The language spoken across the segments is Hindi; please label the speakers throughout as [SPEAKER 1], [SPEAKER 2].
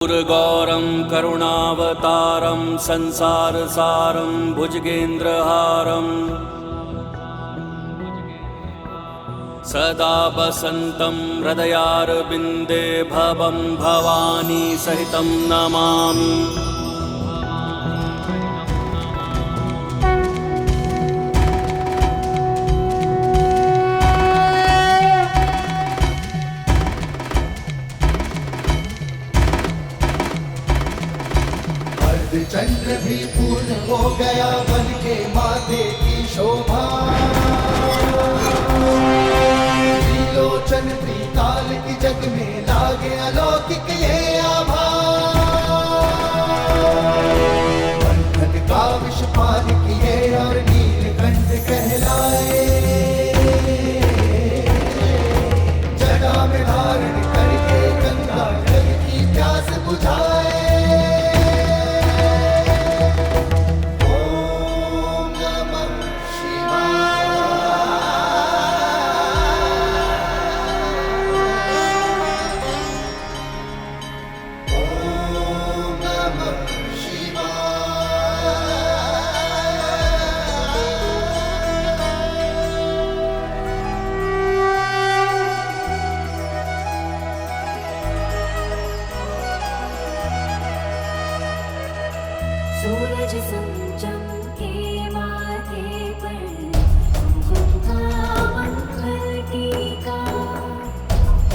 [SPEAKER 1] गौरं करुणावतारं संसारसारं भुजगेन्द्रहारं सदा वसन्तं हृदयारविन्दे भवं भवानी सहितं नमामि।
[SPEAKER 2] चंद्र भी पूर्ण हो गया बन के माथे की शोभा। त्रिलोचन त्रिकाल की जग में लागे अलौकिक ये आभा। बंधन का विष पान किए और नीलकंठ कहलाए। जटा में धारण करके गंगा जल की प्यास बुझाए।
[SPEAKER 3] सूरज संजम के माथे पर कुमकुम का मंगल टीका।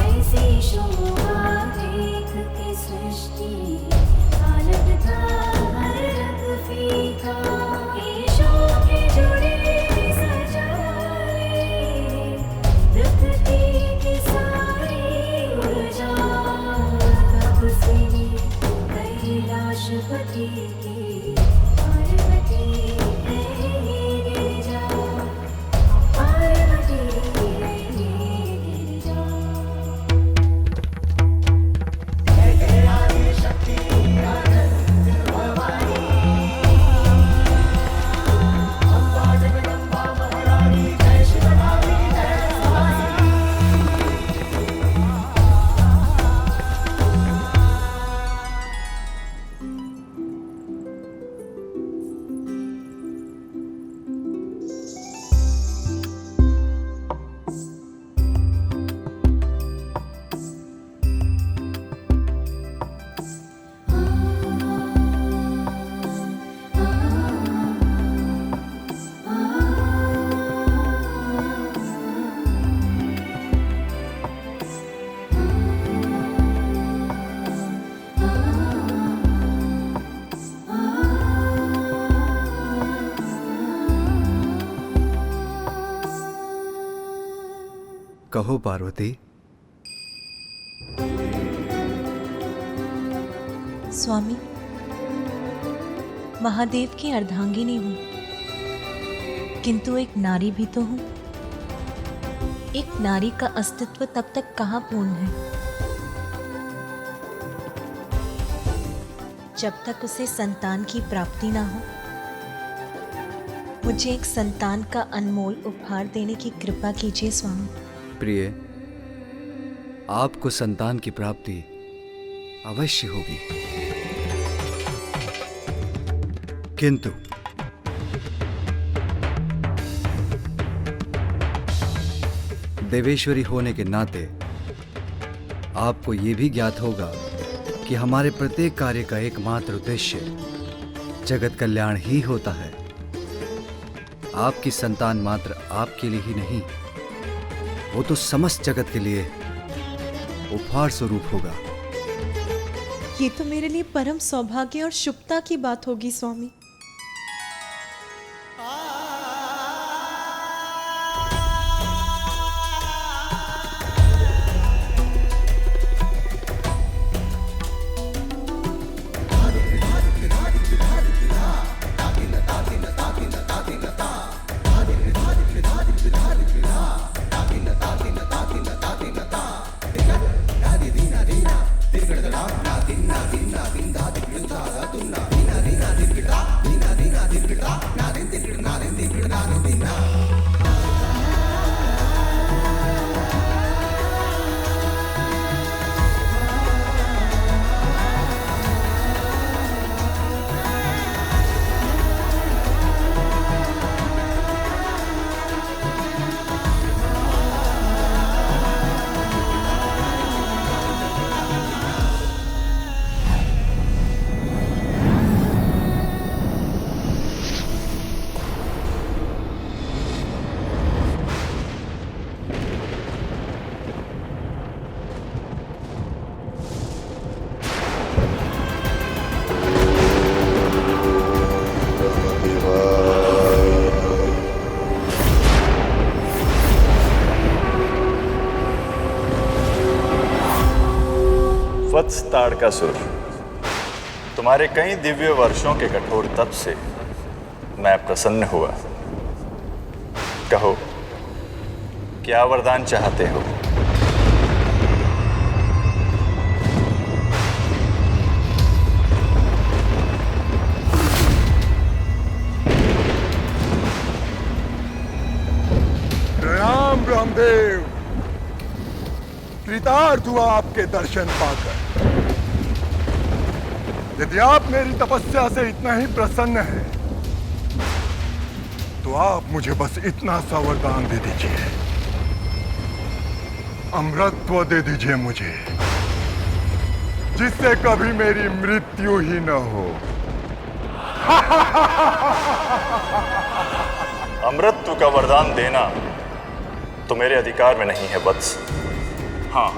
[SPEAKER 3] ऐसी शोभा देख के सृष्टि आनंद था हर रंग फीका। ईशों के जुड़े सजाए प्रकृति की सारी ऊर्जा। कब से कैलाशपति की
[SPEAKER 4] कहो पार्वती।
[SPEAKER 5] स्वामी, महादेव की अर्धांगिनी हूँ, किंतु एक नारी भी तो हूँ। एक नारी का अस्तित्व तब तक कहाँ पूर्ण है जब तक उसे संतान की प्राप्ति ना हो। मुझे एक संतान का अनमोल उपहार देने की कृपा कीजिए स्वामी।
[SPEAKER 4] प्रिय, आपको संतान की प्राप्ति अवश्य होगी, किंतु देवेश्वरी होने के नाते आपको यह भी ज्ञात होगा कि हमारे प्रत्येक कार्य का एकमात्र उद्देश्य जगत कल्याण ही होता है। आपकी संतान मात्र आपके लिए ही नहीं, वो तो समस्त जगत के लिए उपहार स्वरूप होगा।
[SPEAKER 5] ये तो मेरे लिए परम सौभाग्य और शुभता की बात होगी स्वामी।
[SPEAKER 2] दिना दिना दिना दिना दिना दिना दिना दिना दिना
[SPEAKER 6] ताड़कासुर, तुम्हारे कई दिव्य वर्षों के कठोर तप से मैं प्रसन्न हुआ। कहो, क्या वरदान चाहते हो?
[SPEAKER 7] प्रणाम ब्रह्मदेव, कृतार्थ हुआ आपके दर्शन पाकर। यदि आप मेरी तपस्या से इतना ही प्रसन्न हैं, तो आप मुझे बस इतना सा वरदान दे दीजिए। अमृतत्व दे दीजिए मुझे, जिससे कभी मेरी मृत्यु ही न हो।
[SPEAKER 6] अमृतत्व का वरदान देना तो मेरे अधिकार में नहीं है वत्स। हाँ,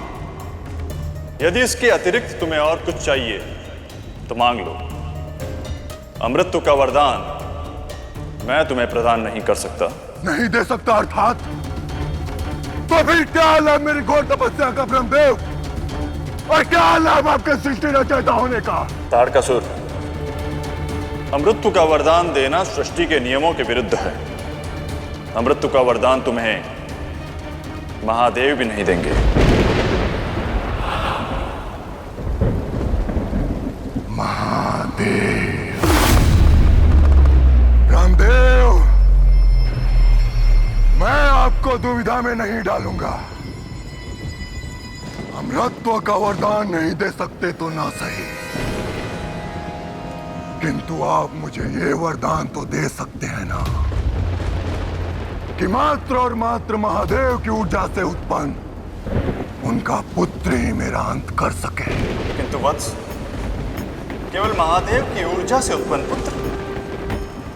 [SPEAKER 6] यदि इसके अतिरिक्त तुम्हें और कुछ चाहिए तो मांग लो। अमृतत्व का वरदान मैं तुम्हें प्रदान नहीं कर सकता।
[SPEAKER 7] नहीं दे सकता अर्थात? तो फिर क्या लाभ मेरी घोर तपस्या का ब्रह्मदेव, और क्या लाभ आपके सृष्टि रचयिता होने का?
[SPEAKER 6] ताड़कासुर, अमृतत्व का वरदान देना सृष्टि के नियमों के विरुद्ध है। अमृतत्व का वरदान तुम्हें महादेव भी नहीं देंगे।
[SPEAKER 7] महादेव, रामदेव, मैं आपको दुविधा में नहीं डालूंगा। अमृतत्व का वरदान नहीं दे सकते तो ना सही, किंतु आप मुझे ये वरदान तो दे सकते हैं ना, कि मात्र और मात्र महादेव की ऊर्जा से उत्पन्न उनका पुत्र ही मेरा अंत कर सके।
[SPEAKER 6] किंतु वत्स, केवल महादेव की ऊर्जा से उत्पन्न पुत्र,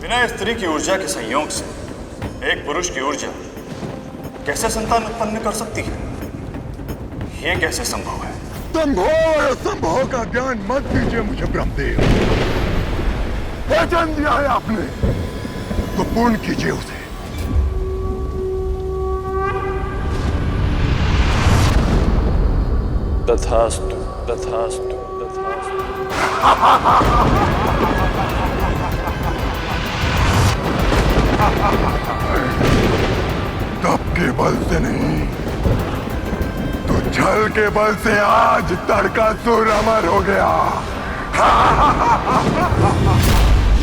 [SPEAKER 6] बिना स्त्री की ऊर्जा के संयोग से एक पुरुष की ऊर्जा कैसे संतान उत्पन्न कर सकती है? यह कैसे संभव है?
[SPEAKER 7] संभव और असंभव का ज्ञान मत दीजिए मुझे ब्रह्मदेव। वचन दिया है आपने तो पूर्ण कीजिए उसे।
[SPEAKER 6] तथास्तु, तथास्तु, तथास्तु।
[SPEAKER 7] तप के बल से नहीं, तो छल के बल से आज ताड़कासुर अमर हो गया।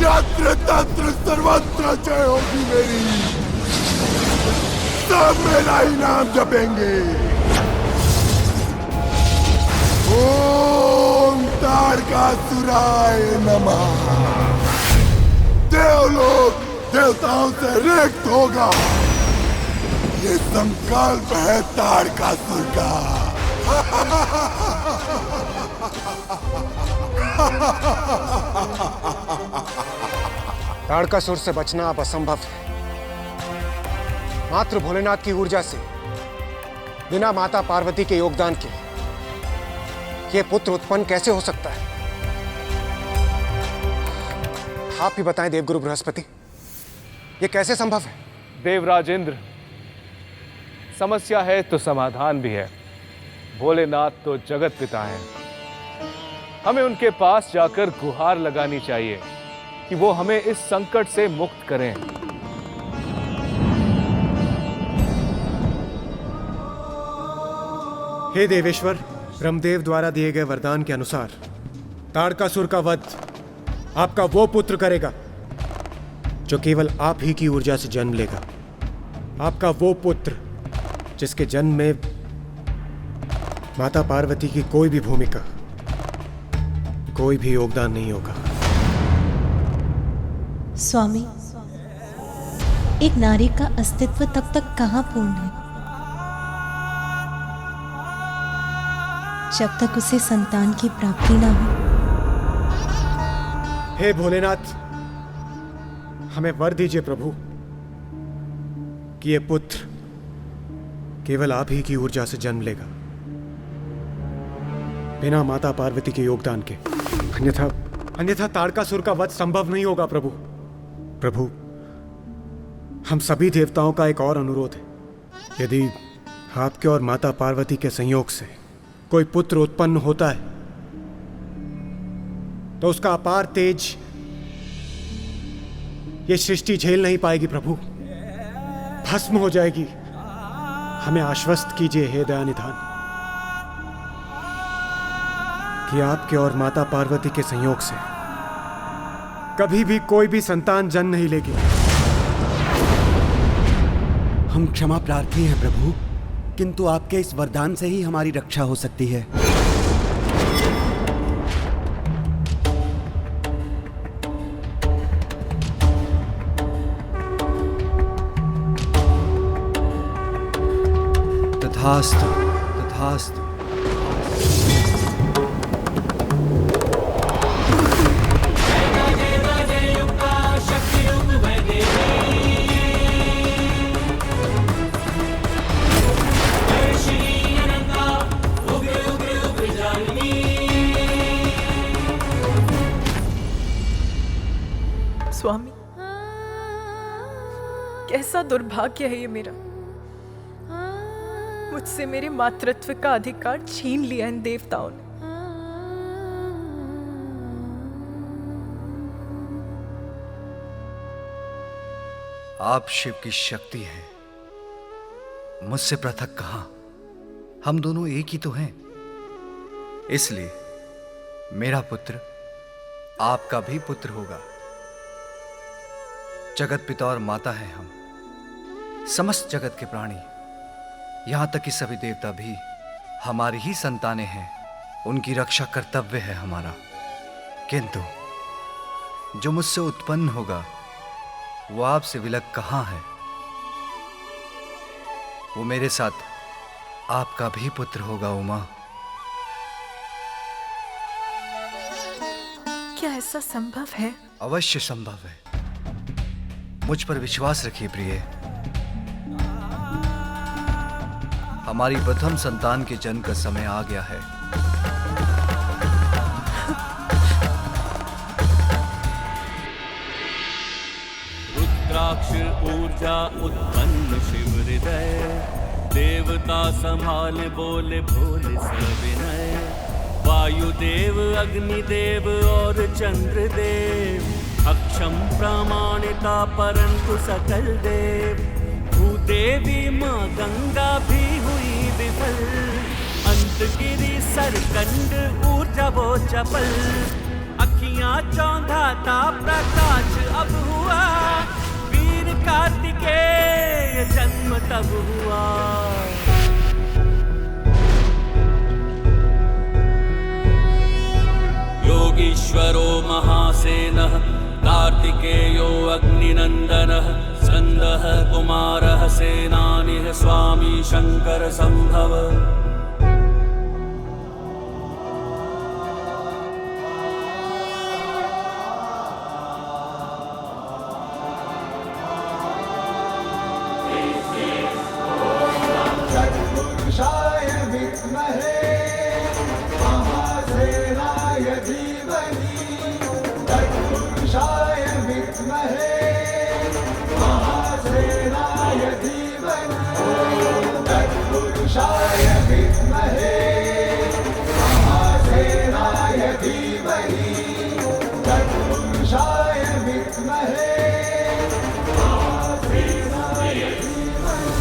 [SPEAKER 7] यत्र तत्र सर्वत्र जय होगी मेरी, सब मेरा ही नाम जपेंगे। ओम ताड़कासुराय नमः। देवलोक देवताओं से रिक्त होगा, ये संकल्प है ताड़कासुर का।
[SPEAKER 8] ताड़कासुर से बचना अब असंभव है। मात्र भोलेनाथ की ऊर्जा से, बिना माता पार्वती के योगदान के ये पुत्र उत्पन्न कैसे हो सकता है? आप ही बताएं देवगुरु बृहस्पति, ये कैसे संभव है?
[SPEAKER 9] देवराजेंद्र, समस्या है तो समाधान भी है। भोलेनाथ तो जगत पिता हैं। हमें उनके पास जाकर गुहार लगानी चाहिए कि वो हमें इस संकट से मुक्त करें।
[SPEAKER 8] हे देवेश्वर, ब्रह्मदेव द्वारा दिए गए वरदान के अनुसार ताड़कासुर का वध आपका वो पुत्र करेगा जो केवल आप ही की ऊर्जा से जन्म लेगा। आपका वो पुत्र जिसके जन्म में माता पार्वती की कोई भी भूमिका, कोई भी योगदान नहीं होगा।
[SPEAKER 5] स्वामी, एक नारी का अस्तित्व तब तक कहाँ पूर्ण है जब तक उसे संतान की प्राप्ति ना हो।
[SPEAKER 8] हे भोलेनाथ, हमें वर दीजिए प्रभु कि ये पुत्र केवल आप ही की ऊर्जा से जन्म लेगा, बिना माता पार्वती के योगदान के। अन्यथा ताड़कासुर का वध संभव नहीं होगा प्रभु। प्रभु, हम सभी देवताओं का एक और अनुरोध है। यदि आपके और माता पार्वती के संयोग से कोई पुत्र उत्पन्न होता है तो उसका अपार तेज ये सृष्टि झेल नहीं पाएगी प्रभु, भस्म हो जाएगी। हमें आश्वस्त कीजिए हे दयानिधान कि आपके और माता पार्वती के संयोग से कभी भी कोई भी संतान जन्म नहीं लेगी।
[SPEAKER 10] हम क्षमा प्रार्थी हैं प्रभु, किंतु आपके इस वरदान से ही हमारी रक्षा हो सकती है।
[SPEAKER 4] तथास्तु, तथास्तु।
[SPEAKER 11] स्वामी, कैसा दुर्भाग्य है ये मेरा। मुझसे मेरे मातृत्व का अधिकार छीन लिया इन देवताओं ने।
[SPEAKER 4] आप शिव की शक्ति हैं, मुझसे पृथक कहां। हम दोनों एक ही तो हैं। इसलिए मेरा पुत्र आपका भी पुत्र होगा। जगत पिता और माता हैं हम, समस्त जगत के प्राणी, यहां तक कि सभी देवता भी हमारी ही संतानें हैं। उनकी रक्षा कर्तव्य है हमारा। किंतु जो मुझसे उत्पन्न होगा वो आपसे विलग कहां है। वो मेरे साथ आपका भी पुत्र होगा उमा।
[SPEAKER 11] क्या ऐसा संभव है?
[SPEAKER 4] अवश्य संभव है। मुझ पर विश्वास रखिए प्रिय। हमारी प्रथम संतान के जन्म का समय आ गया है।
[SPEAKER 1] रुद्राक्ष ऊर्जा उत्पन्न शिव हृदय, देवता संभाल बोले भोले सविनय। वायुदेव अग्निदेव और चंद्रदेव, अक्षम प्रामाणिता परंतु सकल देव। भूदेवी माँ गंगा भी हुई विफल, अंत गिरी सरकंड ऊर्जा वो चपल। अखियां चौंधाता प्रकाश अब हुआ, वीर कार्तिकेय जन्म तब हुआ। योगीश्वरो महासेनः, कार्तिकेयो अग्निनन्दनः, स्कन्दः कुमारः सेनानिः, स्वामी शंकर संभव।
[SPEAKER 2] तत्पुरुषाय विद्महे महासेनाय धीमहि। तत्पुरुषाय विद्महे महासेनाय धीमहि। तत्पुरुषाय विद्महे महासेनाय धीमहि। तत्पुरुषाय विद्महे महासेनाय धीमहि।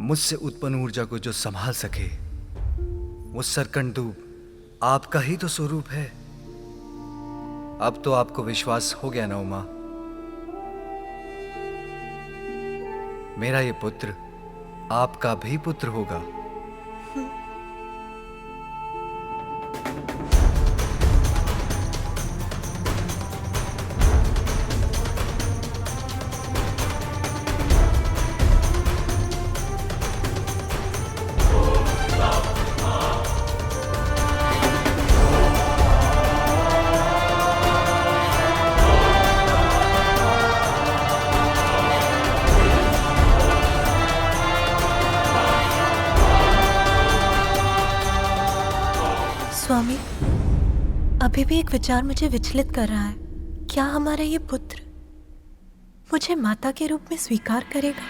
[SPEAKER 4] मुझसे उत्पन्न ऊर्जा को जो संभाल सके वो सरकंडूप आपका ही तो स्वरूप है। अब तो आपको विश्वास हो गया ना उमा। मेरा ये पुत्र आपका भी पुत्र होगा।
[SPEAKER 5] भी एक विचार मुझे विचलित कर रहा है। क्या हमारा ये पुत्र मुझे माता के रूप में स्वीकार करेगा?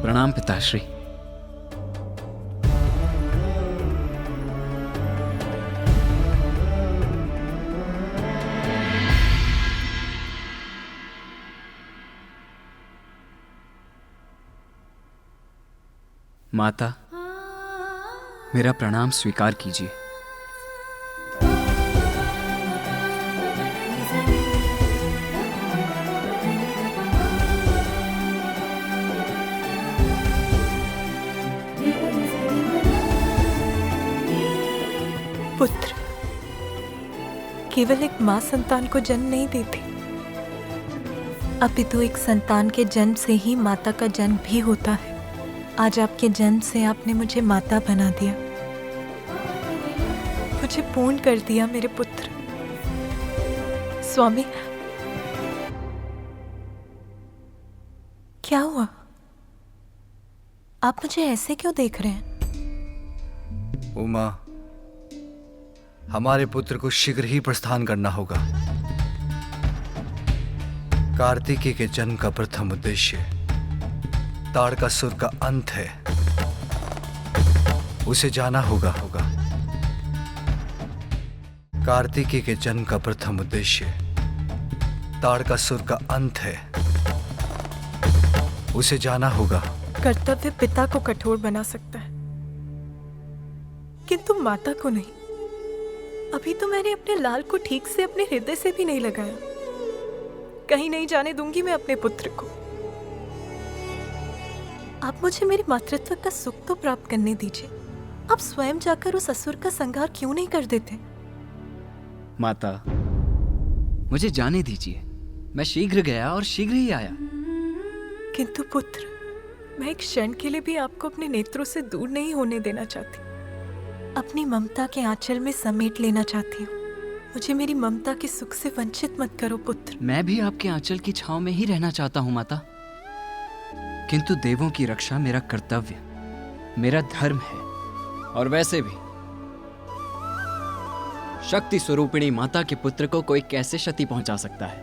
[SPEAKER 12] प्रणाम पिताश्री। माता, मेरा प्रणाम स्वीकार कीजिए।
[SPEAKER 11] पुत्र केवल एक माँ संतान को जन्म नहीं देती,
[SPEAKER 5] अपितु एक संतान के जन्म से ही माता का जन्म भी होता है। आज आपके जन्म से आपने मुझे माता बना दिया,
[SPEAKER 11] मुझे पूर्ण कर दिया मेरे पुत्र। स्वामी,
[SPEAKER 5] क्या हुआ? आप मुझे ऐसे क्यों देख रहे हैं?
[SPEAKER 4] उमा, हमारे पुत्र को शीघ्र ही प्रस्थान करना होगा। कार्तिकेय के जन्म का प्रथम उद्देश्य ताड़कासुर का अंत है। उसे जाना होगा। कार्तिकेय के जन्म का प्रथम उद्देश्य ताड़कासुर का अंत है। उसे जाना होगा।
[SPEAKER 11] कर्तव्य पिता को कठोर बना सकता है, किंतु माता को नहीं। अभी तो मैंने अपने लाल को ठीक से अपने हृदय से भी नहीं लगाया। कहीं नहीं जाने दूंगी मैं अपने पुत्र को। आप मुझे मेरे मातृत्व का सुख तो प्राप्त करने दीजिए। आप स्वयं जाकर उस असुर का संहार क्यों नहीं कर देते?
[SPEAKER 12] माता, मुझे जाने दीजिए। मैं शीघ्र गया और शीघ्र ही आया।
[SPEAKER 11] किंतु पुत्र, मैं एक क्षण के लिए भी आपको अपने नेत्रों से दूर नहीं होने देना चाहती।
[SPEAKER 5] अपनी ममता के आंचल में समेट लेना चाहती हूँ। मुझे मेरी ममता के सुख से वंचित मत करो पुत्र।
[SPEAKER 12] मैं भी आपके आंचल की छांव में ही रहना चाहता हूँ माता, किंतु देवों की रक्षा मेरा कर्तव्य, मेरा धर्म है। और वैसे भी शक्ति स्वरूपिणी माता के पुत्र को कोई कैसे क्षति पहुंचा सकता है?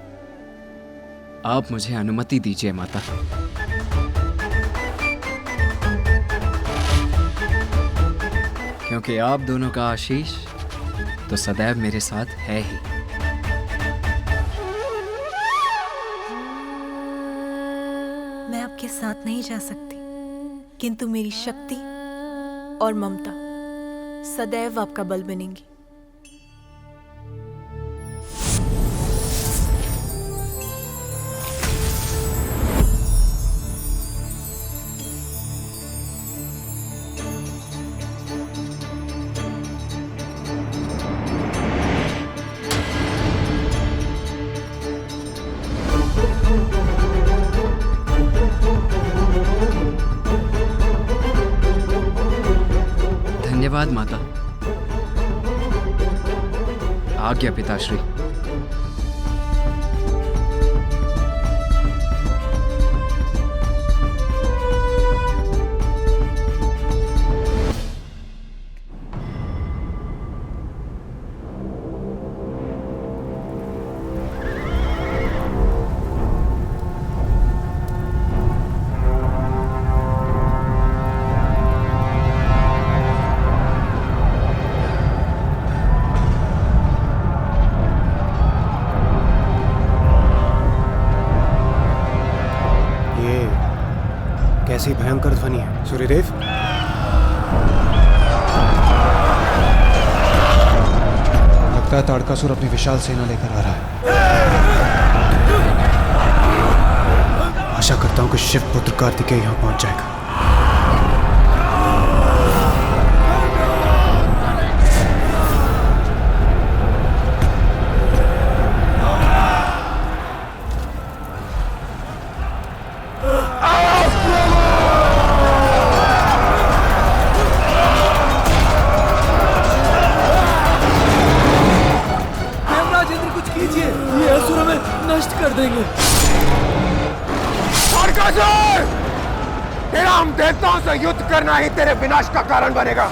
[SPEAKER 12] आप मुझे अनुमति दीजिए माता। क्योंकि आप दोनों का आशीष तो सदैव मेरे साथ है ही।
[SPEAKER 5] मैं आपके साथ नहीं जा सकती, किंतु मेरी शक्ति और ममता सदैव आपका बल बनेंगी।
[SPEAKER 12] धन्यवाद माता। आज्ञा पिताश्री।
[SPEAKER 8] कैसी भयंकर ध्वनि है सूर्यदेव। लगता है ताड़कासुर अपनी विशाल सेना लेकर आ रहा है। आशा करता हूं कि शिव पुत्र कार्तिकेय यहां पहुंच जाएगा।
[SPEAKER 12] देवराज इंद्र, कुछ कीजिए, ये असुर हमें नष्ट कर देंगे।
[SPEAKER 7] तेरा हम देवताओं से युद्ध करना ही तेरे विनाश का कारण बनेगा।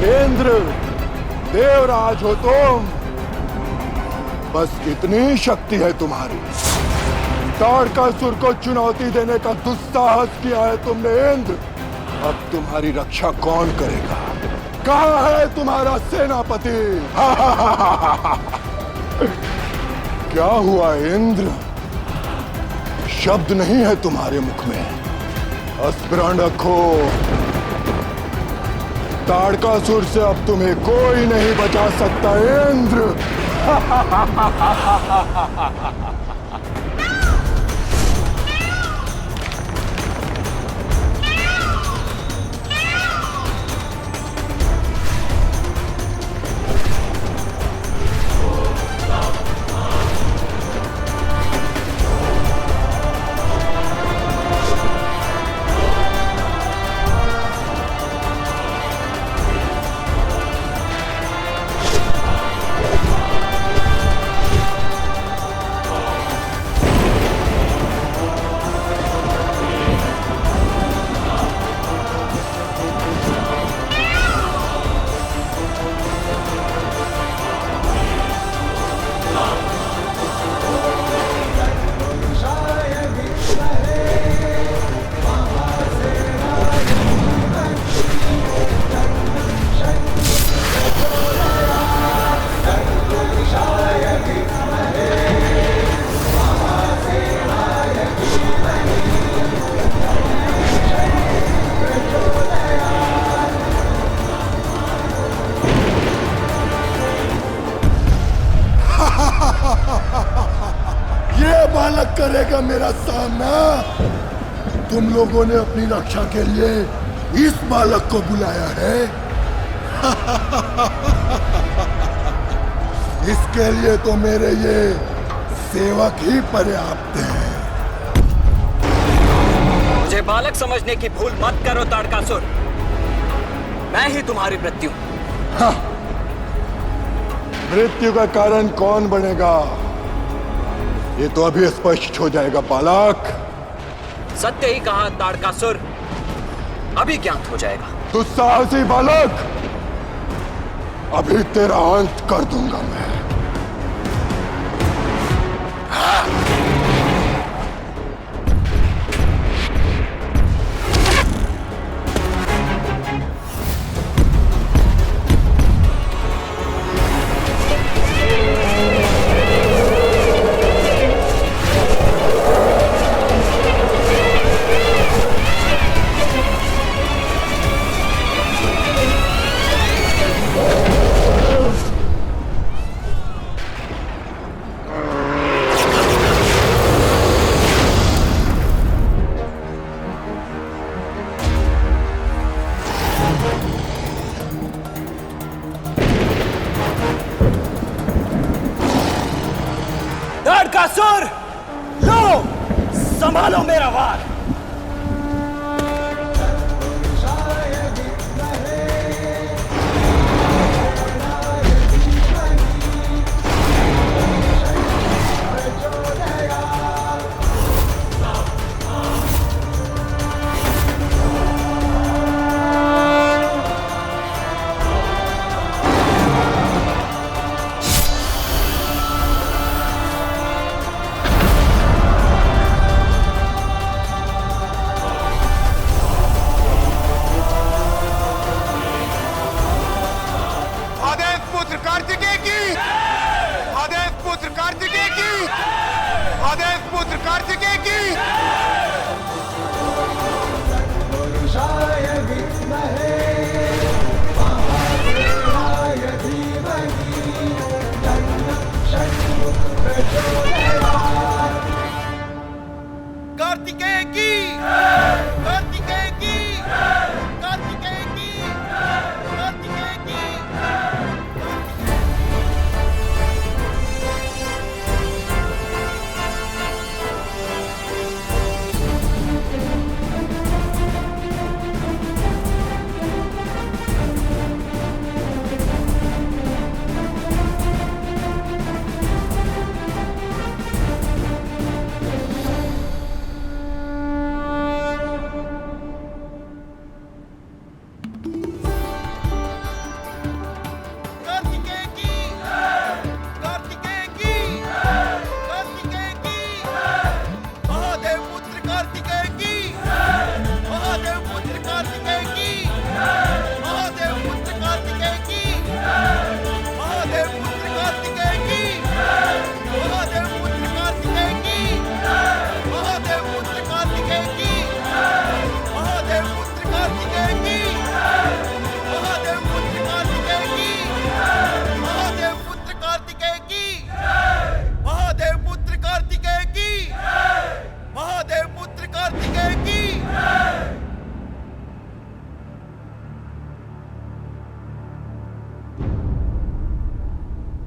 [SPEAKER 7] इंद्र, देवराज हो तुम, बस इतनी शक्ति है तुम्हारी। ताड़कासुर को चुनौती देने का दुस्साहस किया है तुमने इंद्र। अब तुम्हारी रक्षा कौन करेगा? कहाँ है तुम्हारा सेनापति? क्या हुआ इंद्र? शब्द नहीं है तुम्हारे मुख में। स्मरण रखो, ताड़कासुर से अब तुम्हें कोई नहीं बचा सकता इंद्र। बालक करेगा मेरा सामना। तुम लोगों ने अपनी रक्षा के लिए इस बालक को बुलाया है। इसके लिए तो मेरे ये सेवक ही पर्याप्त हैं।
[SPEAKER 12] मुझे बालक समझने की भूल मत करो ताड़कासुर, मैं ही तुम्हारी मृत्यु।
[SPEAKER 7] हाँ, मृत्यु का कारण कौन बनेगा ये तो अभी स्पष्ट हो जाएगा बालक।
[SPEAKER 12] सत्य ही कहा ताड़कासुर, अभी ज्ञात हो जाएगा।
[SPEAKER 7] दुस्साहसी बालक, अभी तेरा अंत कर दूंगा मैं।
[SPEAKER 13] संभालो मेरा वार।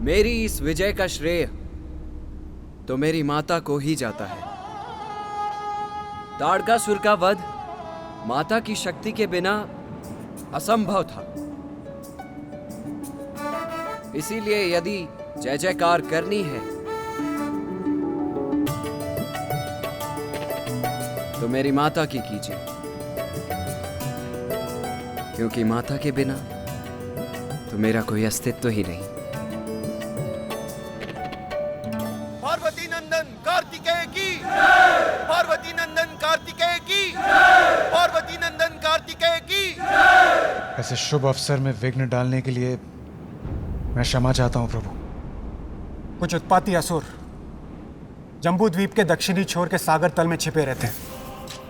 [SPEAKER 12] मेरी इस विजय का श्रेय तो मेरी माता को ही जाता है। ताड़कासुर का वध माता की शक्ति के बिना असंभव था। इसीलिए यदि जय जयकार करनी है तो मेरी माता की कीजिए, क्योंकि माता के बिना तो मेरा कोई अस्तित्व ही नहीं।
[SPEAKER 14] पार्वती नंदन कार्तिकेय की, पार्वती नंदन कार्तिकेय की, पार्वती नंदन कार्तिकेय की।
[SPEAKER 15] ऐसे शुभ अवसर में विघ्न डालने के लिए मैं क्षमा चाहता हूं प्रभु।
[SPEAKER 8] कुछ उत्पाती असुर जम्बू द्वीप के दक्षिणी छोर के सागर तल में छिपे रहते हैं।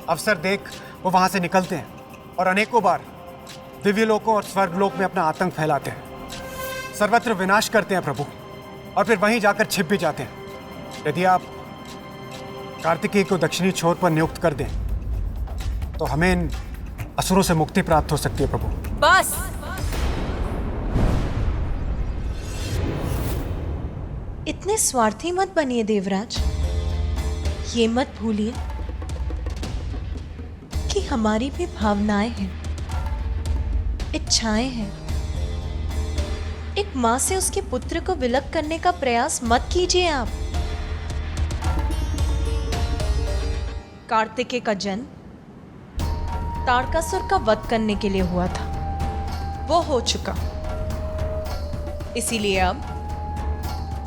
[SPEAKER 8] अवसर देख वो वहां से निकलते हैं और अनेकों बार दिव्य लोकों और स्वर्गलोक में अपना आतंक फैलाते हैं, सर्वत्र विनाश करते हैं प्रभु, और फिर वहीं जाकर छिप भी जाते हैं। यदि आप कार्तिकेय को दक्षिणी छोर पर नियुक्त कर दें तो हमें इन असुरों से मुक्ति प्राप्त हो सकती है प्रभु।
[SPEAKER 11] बस
[SPEAKER 5] इतने स्वार्थी मत बनिए देवराज। ये मत भूलिए कि हमारी भी भावनाएं हैं, इच्छाएं हैं। एक मां से उसके पुत्र को विलग करने का प्रयास मत कीजिए आप। कार्तिकेय का जन्म ताड़कासुर का वध करने के लिए हुआ था, वो हो चुका। इसीलिए अब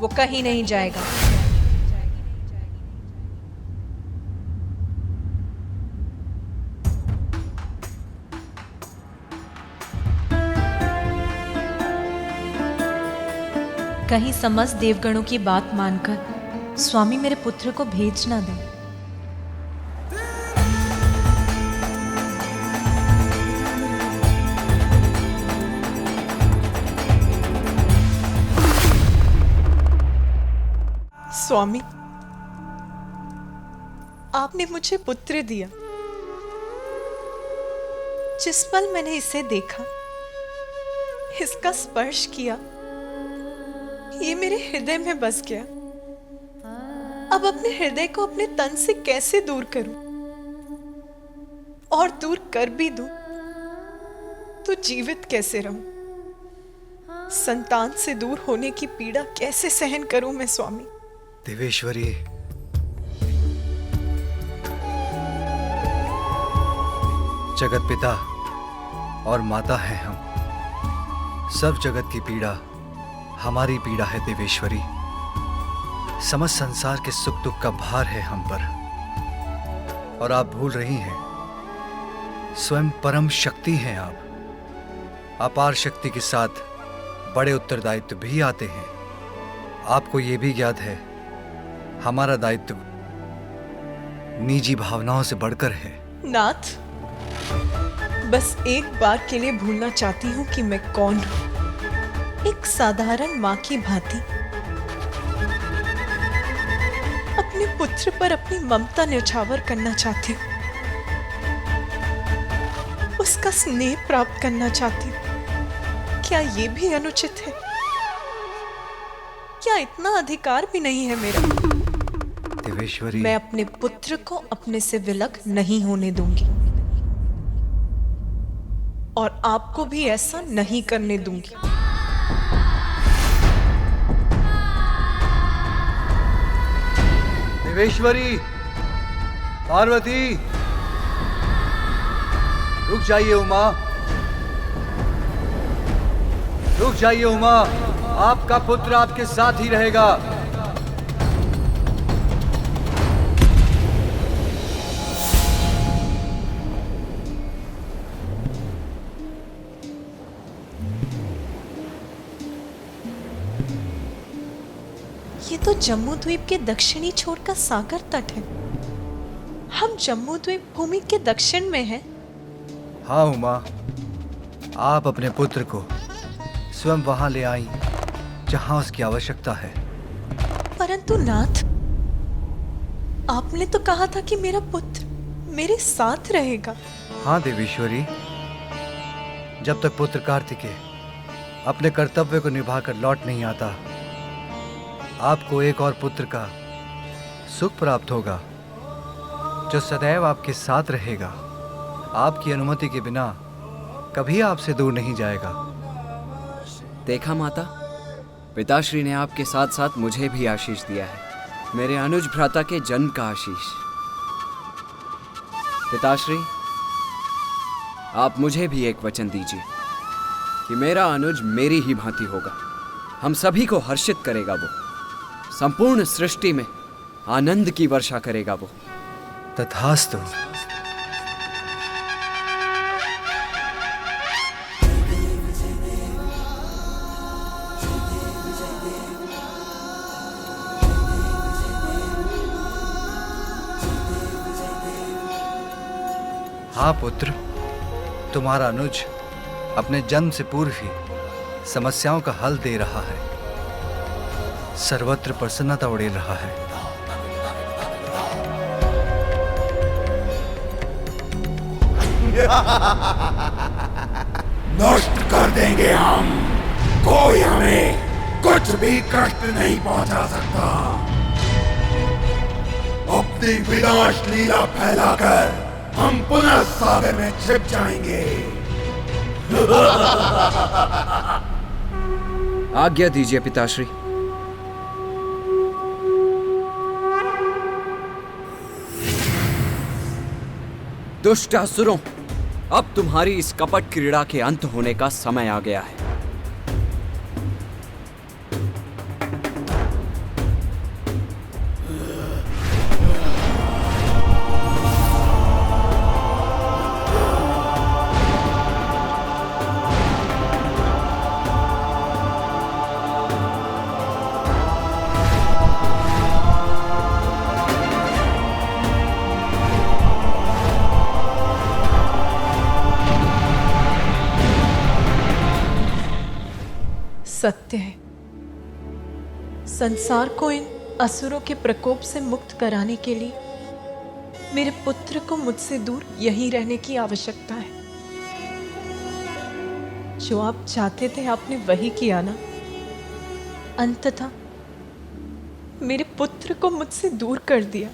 [SPEAKER 5] वो कहीं नहीं जाएगा। कहीं समस्त देवगणों की बात मानकर स्वामी मेरे पुत्र को भेज ना दें। स्वामी, आपने मुझे पुत्र दिया। जिस पल मैंने इसे देखा, इसका स्पर्श किया, ये मेरे हृदय में बस गया।
[SPEAKER 11] अब अपने हृदय को अपने तन से कैसे दूर करूं? और दूर कर भी दूं तो जीवित कैसे रहूं? संतान से दूर होने की पीड़ा कैसे सहन करूं मैं स्वामी?
[SPEAKER 4] देवेश्वरी, जगत पिता और माता हैं हम। सब जगत की पीड़ा हमारी पीड़ा है देवेश्वरी। समस्त संसार के सुख दुख का भार है हम पर। और आप भूल रही हैं, स्वयं परम शक्ति हैं आप। अपार शक्ति के साथ बड़े उत्तरदायित्व भी आते हैं। आपको ये भी ज्ञात है, हमारा दायित्व निजी भावनाओं से बढ़कर है।
[SPEAKER 11] नाथ, बस एक बार के लिए भूलना चाहती हूँ कि मैं कौन हूँ। एक साधारण माँ की भांति अपने पुत्र पर अपनी ममता न्यौछावर करना चाहती हूँ। उसका स्नेह प्राप्त करना चाहती हूँ। क्या ये भी अनुचित है? क्या इतना अधिकार भी नहीं है मेरा?
[SPEAKER 4] देवेश्वरी,
[SPEAKER 11] मैं अपने पुत्र को अपने से विलग नहीं होने दूंगी और आपको भी ऐसा नहीं करने दूंगी।
[SPEAKER 4] देवेश्वरी, पार्वती, रुक जाइए उमा, रुक जाइए उमा। आपका पुत्र आपके साथ ही रहेगा।
[SPEAKER 11] ये तो जम्मू द्वीप के दक्षिणी छोर का सागर तट है। हम जम्मू द्वीप भूमि के दक्षिण में हैं।
[SPEAKER 4] हाँ उमा, आप अपने पुत्र को स्वयं वहां ले आई जहां उसकी आवश्यकता है।
[SPEAKER 11] परंतु नाथ, आपने तो कहा था कि मेरा पुत्र मेरे साथ रहेगा।
[SPEAKER 4] हाँ देवेश्वरी, जब तक पुत्र कार्तिकेय अपने कर्तव्य को निभाकर लौट नहीं आता, आपको एक और पुत्र का सुख प्राप्त होगा जो सदैव आपके साथ रहेगा। आपकी अनुमति के बिना कभी आपसे दूर नहीं जाएगा।
[SPEAKER 12] देखा माता, पिताश्री ने आपके साथ साथ मुझे भी आशीष दिया है, मेरे अनुज भ्राता के जन्म का आशीष। पिताश्री, आप मुझे भी एक वचन दीजिए कि मेरा अनुज मेरी ही भांति होगा। हम सभी को हर्षित करेगा वो, संपूर्ण सृष्टि में आनंद की वर्षा करेगा वो।
[SPEAKER 4] तथास्तु। हाँ पुत्र, तुम्हारा अनुज अपने जन्म से पूर्व ही समस्याओं का हल दे रहा है, सर्वत्र प्रसन्नता उड़ेल रहा है।
[SPEAKER 7] नष्ट कर देंगे हम, कोई हमें कुछ भी कष्ट नहीं पहुंचा सकता। अपनी विनाश लीला फैलाकर हम पुनः सागर में छिप जाएंगे।
[SPEAKER 12] आज्ञा दीजिए पिताश्री। दुष्ट असुरों, अब तुम्हारी इस कपट क्रीड़ा के अंत होने का समय आ गया है।
[SPEAKER 11] सत्य है, संसार को इन असुरों के प्रकोप से मुक्त कराने के लिए मेरे पुत्र को मुझसे दूर यहीं रहने की आवश्यकता है। जो आप चाहते थे आपने वही किया ना। अंततः मेरे पुत्र को मुझसे दूर कर दिया।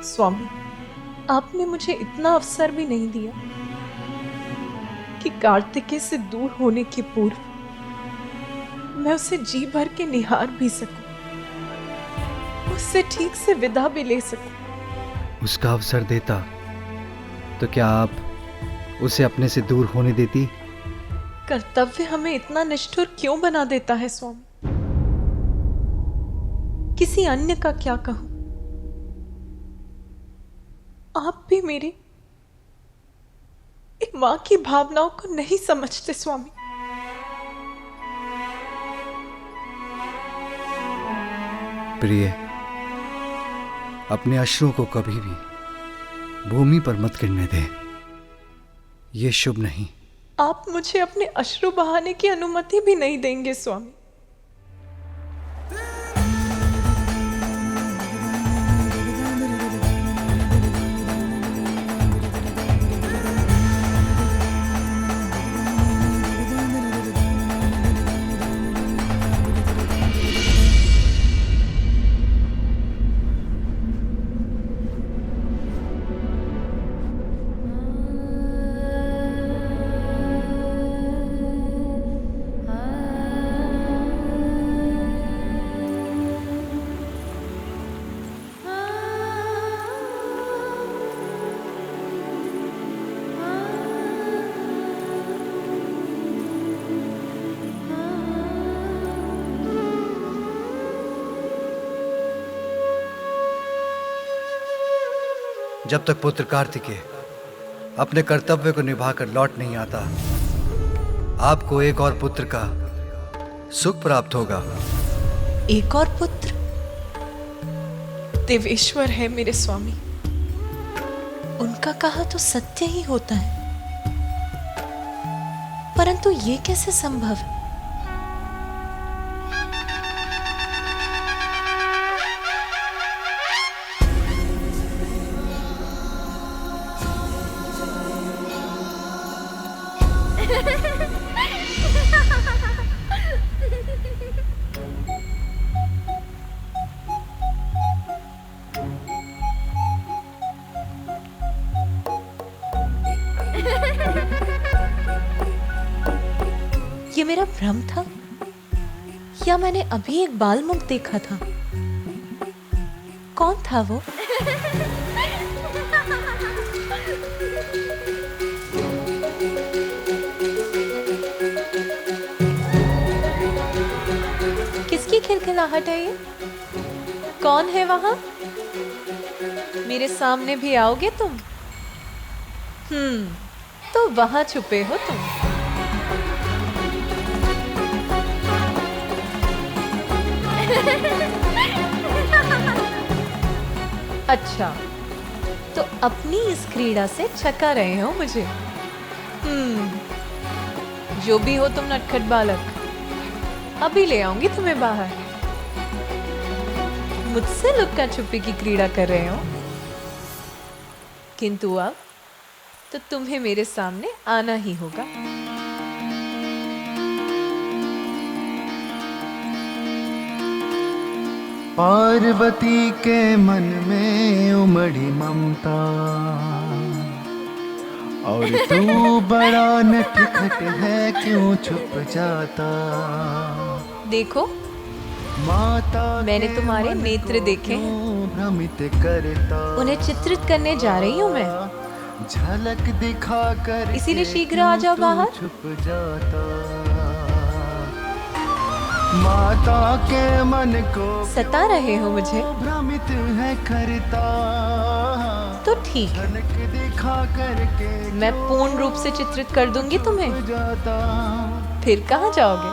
[SPEAKER 11] स्वामी, आपने मुझे इतना अवसर भी नहीं दिया कि कार्तिकेय से दूर होने के पूर्व मैं उसे जी भर के निहार भी सकूं, उससे ठीक से विदा भी ले सकूं।
[SPEAKER 4] उसका अवसर देता तो क्या आप उसे अपने से दूर होने देती?
[SPEAKER 11] कर्तव्य हमें इतना निष्ठुर क्यों बना देता है स्वामी? किसी अन्य का क्या कहूं? आप भी मेरी एक मां की भावनाओं को नहीं समझते स्वामी।
[SPEAKER 4] प्रिय, अपने अश्रुओं को कभी भी भूमि पर मत गिरने दे, ये शुभ नहीं।
[SPEAKER 11] आप मुझे अपने अश्रु बहाने की अनुमति भी नहीं देंगे स्वामी।
[SPEAKER 4] जब तक पुत्र कार्तिकेय अपने कर्तव्य को निभाकर लौट नहीं आता, आपको एक और पुत्र का सुख प्राप्त होगा।
[SPEAKER 11] एक और पुत्र? देवेश्वर है मेरे स्वामी,
[SPEAKER 5] उनका कहा तो सत्य ही होता है, परंतु ये कैसे संभव है? ये मेरा भ्रम था या मैंने अभी एक बाल मुख देखा था? कौन था वो? किसकी खिलखिलाहट है ये? कौन है वहां? मेरे सामने भी आओगे तुम? तो वहां छुपे हो तुम। अच्छा, तो अपनी इस क्रीड़ा से छका रहे हो मुझे। जो भी हो तुम नटखट बालक, अभी ले आऊंगी तुम्हें बाहर। मुझसे लुक्का छुपी की क्रीड़ा कर रहे हो, किंतु अब तो तुम्हें मेरे सामने आना ही होगा।
[SPEAKER 2] पार्वती के मन में उमड़ी ममता, और तू बड़ा नटखट है क्यों छुप जाता।
[SPEAKER 11] देखो
[SPEAKER 2] माता
[SPEAKER 11] मैंने तुम्हारे नेत्र देखे हैं,
[SPEAKER 2] भ्रमित करता,
[SPEAKER 11] उन्हें चित्रित करने जा रही हूँ मैं।
[SPEAKER 2] झलक दिखा कर
[SPEAKER 11] इसीलिए शीघ्र आ जाओ बाहर।
[SPEAKER 2] छुप जाता। माता के मन को
[SPEAKER 11] सता रहे हो मुझे।
[SPEAKER 2] भ्रमित है करता।
[SPEAKER 11] ठीक है, मैं पूर्ण रूप से चित्रित कर दूंगी तुम्हें। फिर कहाँ जाओगे?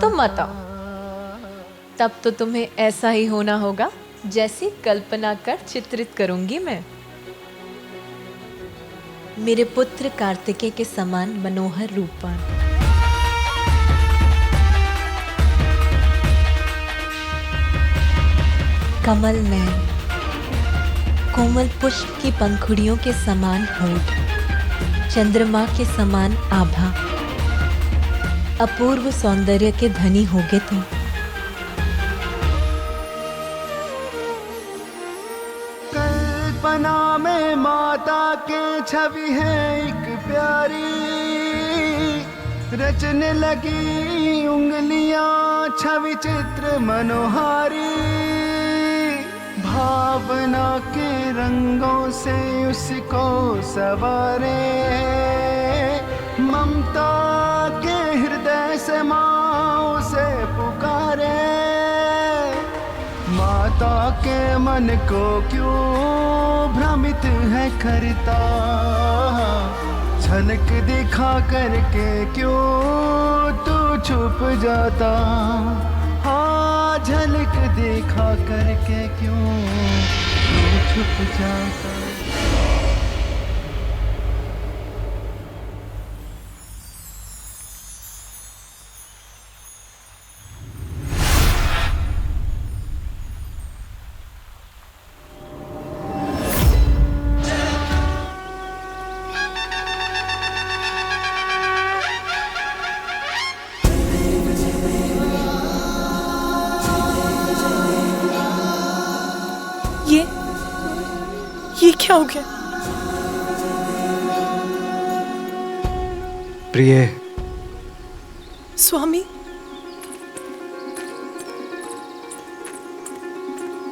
[SPEAKER 11] तुम मत आओ, तब तो तुम्हें ऐसा ही होना होगा जैसी कल्पना कर चित्रित करूंगी मैं। मेरे पुत्र कार्तिकेय के समान मनोहर रूपवान, कमल नयन, कोमल पुष्प की पंखुड़ियों के समान होठ, चंद्रमा के समान आभा, अपूर्व सौंदर्य के धनी होगे तुम।
[SPEAKER 2] कल्पना में माता के छवि है एक प्यारी, रचने लगी उंगलियां छवि चित्र मनोहारी, भावना के रंगों से उसको सवारे, ममता के हृदय से माँ उसे पुकारे, माता के मन को क्यों भ्रमित है करता, झलक दिखा करके क्यों तू छुप जाता, हाँ झलक दिखा करके क्यों तू छुप जाता।
[SPEAKER 11] ये क्या हो गया?
[SPEAKER 4] प्रिय
[SPEAKER 11] स्वामी,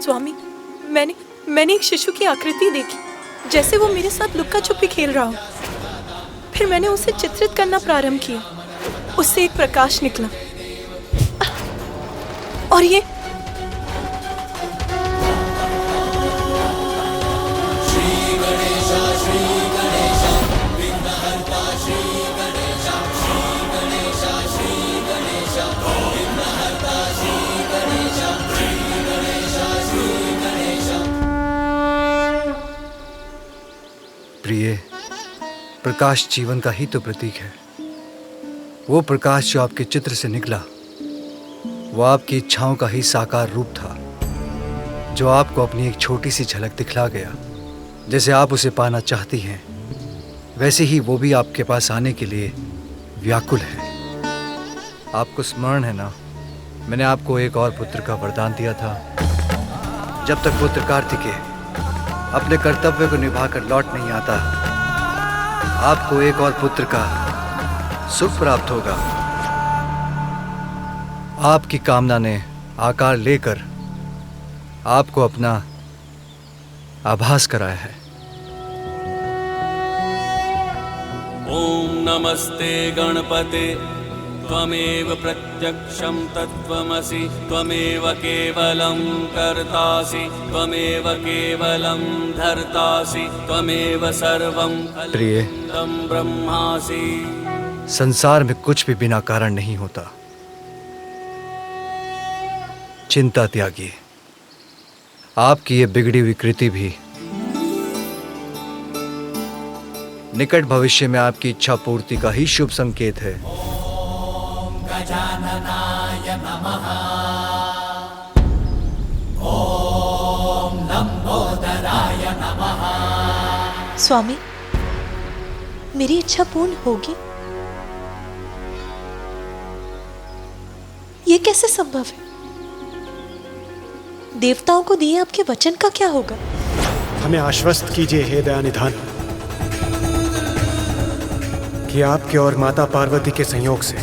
[SPEAKER 11] स्वामी, मैंने एक शिशु की आकृति देखी, जैसे वो मेरे साथ लुक्का छुपी खेल रहा हो। फिर मैंने उसे चित्रित करना प्रारंभ किया, उससे एक प्रकाश निकला और ये
[SPEAKER 4] प्रिय, प्रकाश जीवन का ही तो प्रतीक है। वो प्रकाश जो आपके चित्र से निकला, वो आपकी इच्छाओं का ही साकार रूप था, जो आपको अपनी एक छोटी सी झलक दिखला गया। जैसे आप उसे पाना चाहती हैं, वैसे ही वो भी आपके पास आने के लिए व्याकुल है। आपको स्मरण है ना, मैंने आपको एक और पुत्र का वरदान दिया था। जब तक पुत्र कार्तिकेय अपने कर्तव्य को निभाकर लौट नहीं आता, आपको एक और पुत्र का सुख प्राप्त होगा। आपकी कामना ने आकार लेकर आपको अपना आभास कराया है।
[SPEAKER 1] ओम नमस्ते गणपते, त्वमेव प्रत्यक्षं तत्त्वमसि, त्वमेव केवलं कर्तासि, त्वमेव केवलं धर्तासि, त्वमेव सर्वं कल्पितं ब्रह्मासि।
[SPEAKER 4] संसार में कुछ भी बिना कारण नहीं होता। चिंता त्यागिए। आपकी ये बिगड़ी हुई कृति भी निकट भविष्य में आपकी इच्छा पूर्ति का ही शुभ संकेत है।
[SPEAKER 2] गजाननाय नमः। ओम लंबोदराय नमः।
[SPEAKER 11] स्वामी, मेरी इच्छा पूर्ण होगी? ये कैसे संभव है? देवताओं को दिए आपके वचन का क्या होगा?
[SPEAKER 8] हमें आश्वस्त कीजिए हे दयानिधान कि आपके और माता पार्वती के संयोग से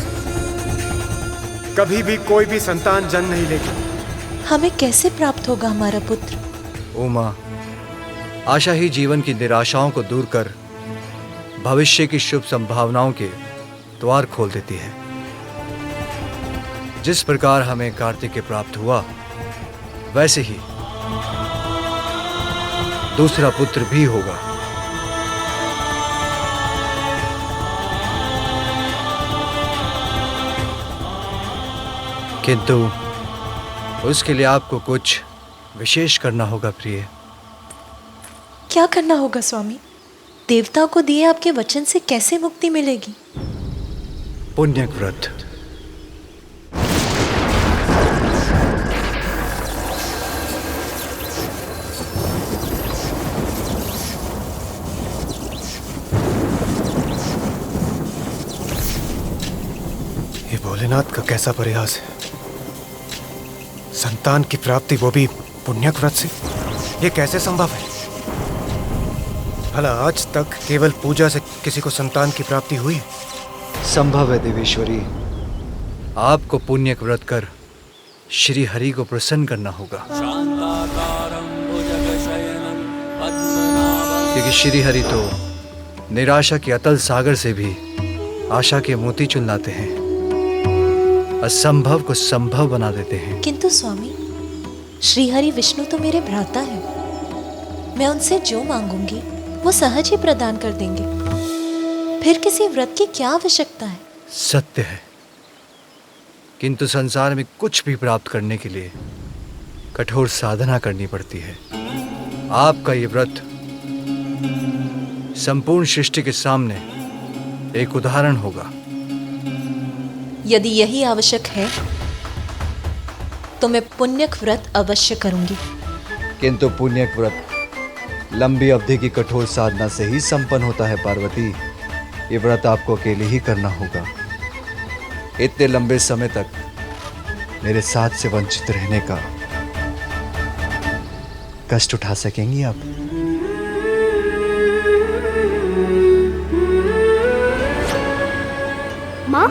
[SPEAKER 8] कभी भी कोई भी संतान जन्म नहीं लेगी।
[SPEAKER 11] हमें कैसे प्राप्त होगा हमारा पुत्र?
[SPEAKER 4] उमा, आशा ही जीवन की निराशाओं को दूर कर भविष्य की शुभ संभावनाओं के द्वार खोल देती है। जिस प्रकार हमें कार्तिकेय प्राप्त हुआ, वैसे ही दूसरा पुत्र भी होगा। किंतु उसके लिए आपको कुछ विशेष करना होगा प्रिय।
[SPEAKER 11] क्या करना होगा स्वामी? देवता को दिए आपके वचन से कैसे मुक्ति मिलेगी?
[SPEAKER 4] पुण्यक व्रत।
[SPEAKER 8] ये भोलेनाथ का कैसा प्रयास है। संतान की प्राप्ति, वो भी पुण्यक व्रत से, ये कैसे संभव है? भला आज तक केवल पूजा से किसी को संतान की प्राप्ति हुई है?
[SPEAKER 4] संभव है देवेश्वरी। आपको पुण्यक व्रत कर श्री हरि को प्रसन्न करना होगा, क्योंकि श्री हरि तो निराशा के अतल सागर से भी आशा के मोती चुन लाते हैं, असंभव को संभव बना देते हैं।
[SPEAKER 5] किंतु स्वामी, श्रीहरि विष्णु तो मेरे भ्राता हैं। मैं उनसे जो मांगूंगी वो सहज ही प्रदान कर देंगे। फिर किसी व्रत की क्या आवश्यकता है?
[SPEAKER 4] सत्य है, किंतु संसार में कुछ भी प्राप्त करने के लिए कठोर साधना करनी पड़ती है। आपका ये व्रत संपूर्ण सृष्टि के सामने एक उदाहरण होगा।
[SPEAKER 5] यदि यही आवश्यक है तो मैं पुण्यक व्रत अवश्य करूंगी।
[SPEAKER 4] किंतु पुण्यक व्रत लंबी अवधि की कठोर साधना से ही संपन्न होता है पार्वती। ये व्रत आपको अकेले ही करना होगा। इतने लंबे समय तक मेरे साथ से वंचित रहने का कष्ट उठा सकेंगी आप?
[SPEAKER 3] माँ,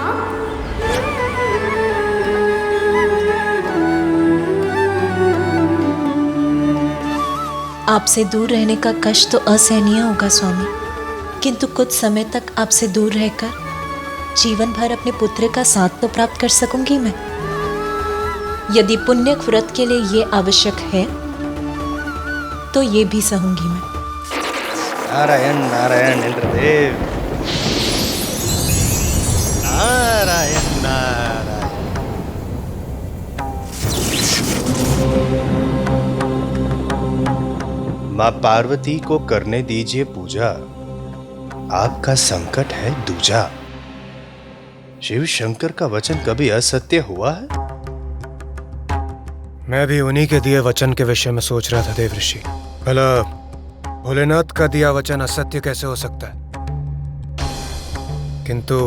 [SPEAKER 5] आपसे दूर रहने का कष्ट तो असहनीय होगा स्वामी, किंतु कुछ समय तक आपसे दूर रहकर जीवन भर अपने पुत्र का साथ तो प्राप्त कर सकूंगी मैं। यदि पुण्यक व्रत के लिए ये आवश्यक है तो ये भी सहूंगी मैं।
[SPEAKER 14] नारायण नारायण इंद्रदेव, नारायण नारायण। माँ पार्वती को करने दीजिए पूजा, आपका संकट है दूजा। शिव शंकर का वचन कभी असत्य हुआ है?
[SPEAKER 8] मैं भी उन्हीं के दिए वचन के विषय में सोच रहा था देव ऋषि। भला भोलेनाथ का दिया वचन असत्य कैसे हो सकता है? किंतु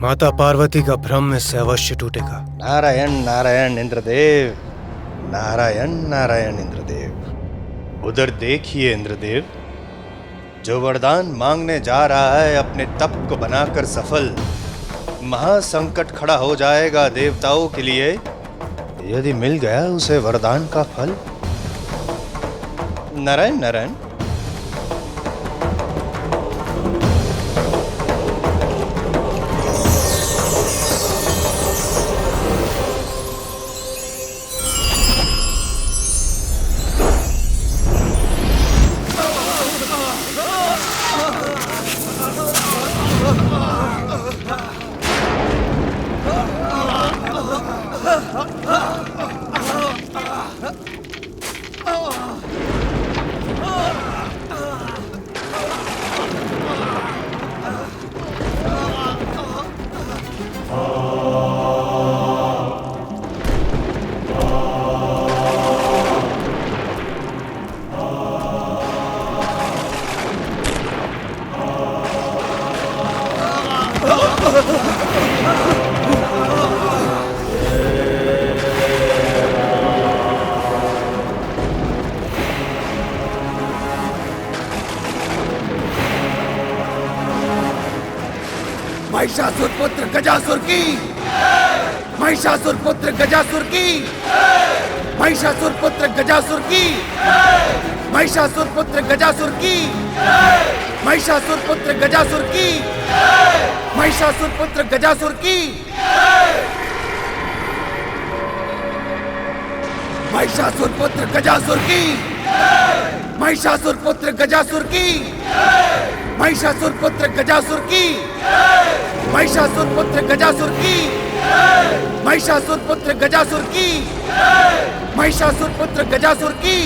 [SPEAKER 8] माता पार्वती का भ्रम इससे अवश्य टूटेगा।
[SPEAKER 14] नारायण नारायण इंद्रदेव, नारायण नारायण इंद्रदेव। उधर देखिए इंद्रदेव, जो वरदान मांगने जा रहा है अपने तप को बनाकर सफल, महासंकट खड़ा हो जाएगा देवताओं के लिए यदि मिल गया उसे वरदान का फल। नारायण नारायण। महिषासुर पुत्र गजासुर की, महिषासुर पुत्र गजासुर की, महिषासुर पुत्र गजासुर की, महिषासुर पुत्र गजासुर की, महिषासुर पुत्र गजासुर की, महिषासुर पुत्र गजासुर की।
[SPEAKER 10] महिषासुर पुत्र गजासुर की, महिषासुर पुत्र गजासुर की, महिषासुर पुत्र गजासुर की, महिषासुर पुत्र गजासुर की, महिषासुर पुत्र गजासुर की, महिषासुर पुत्र गजासुर की।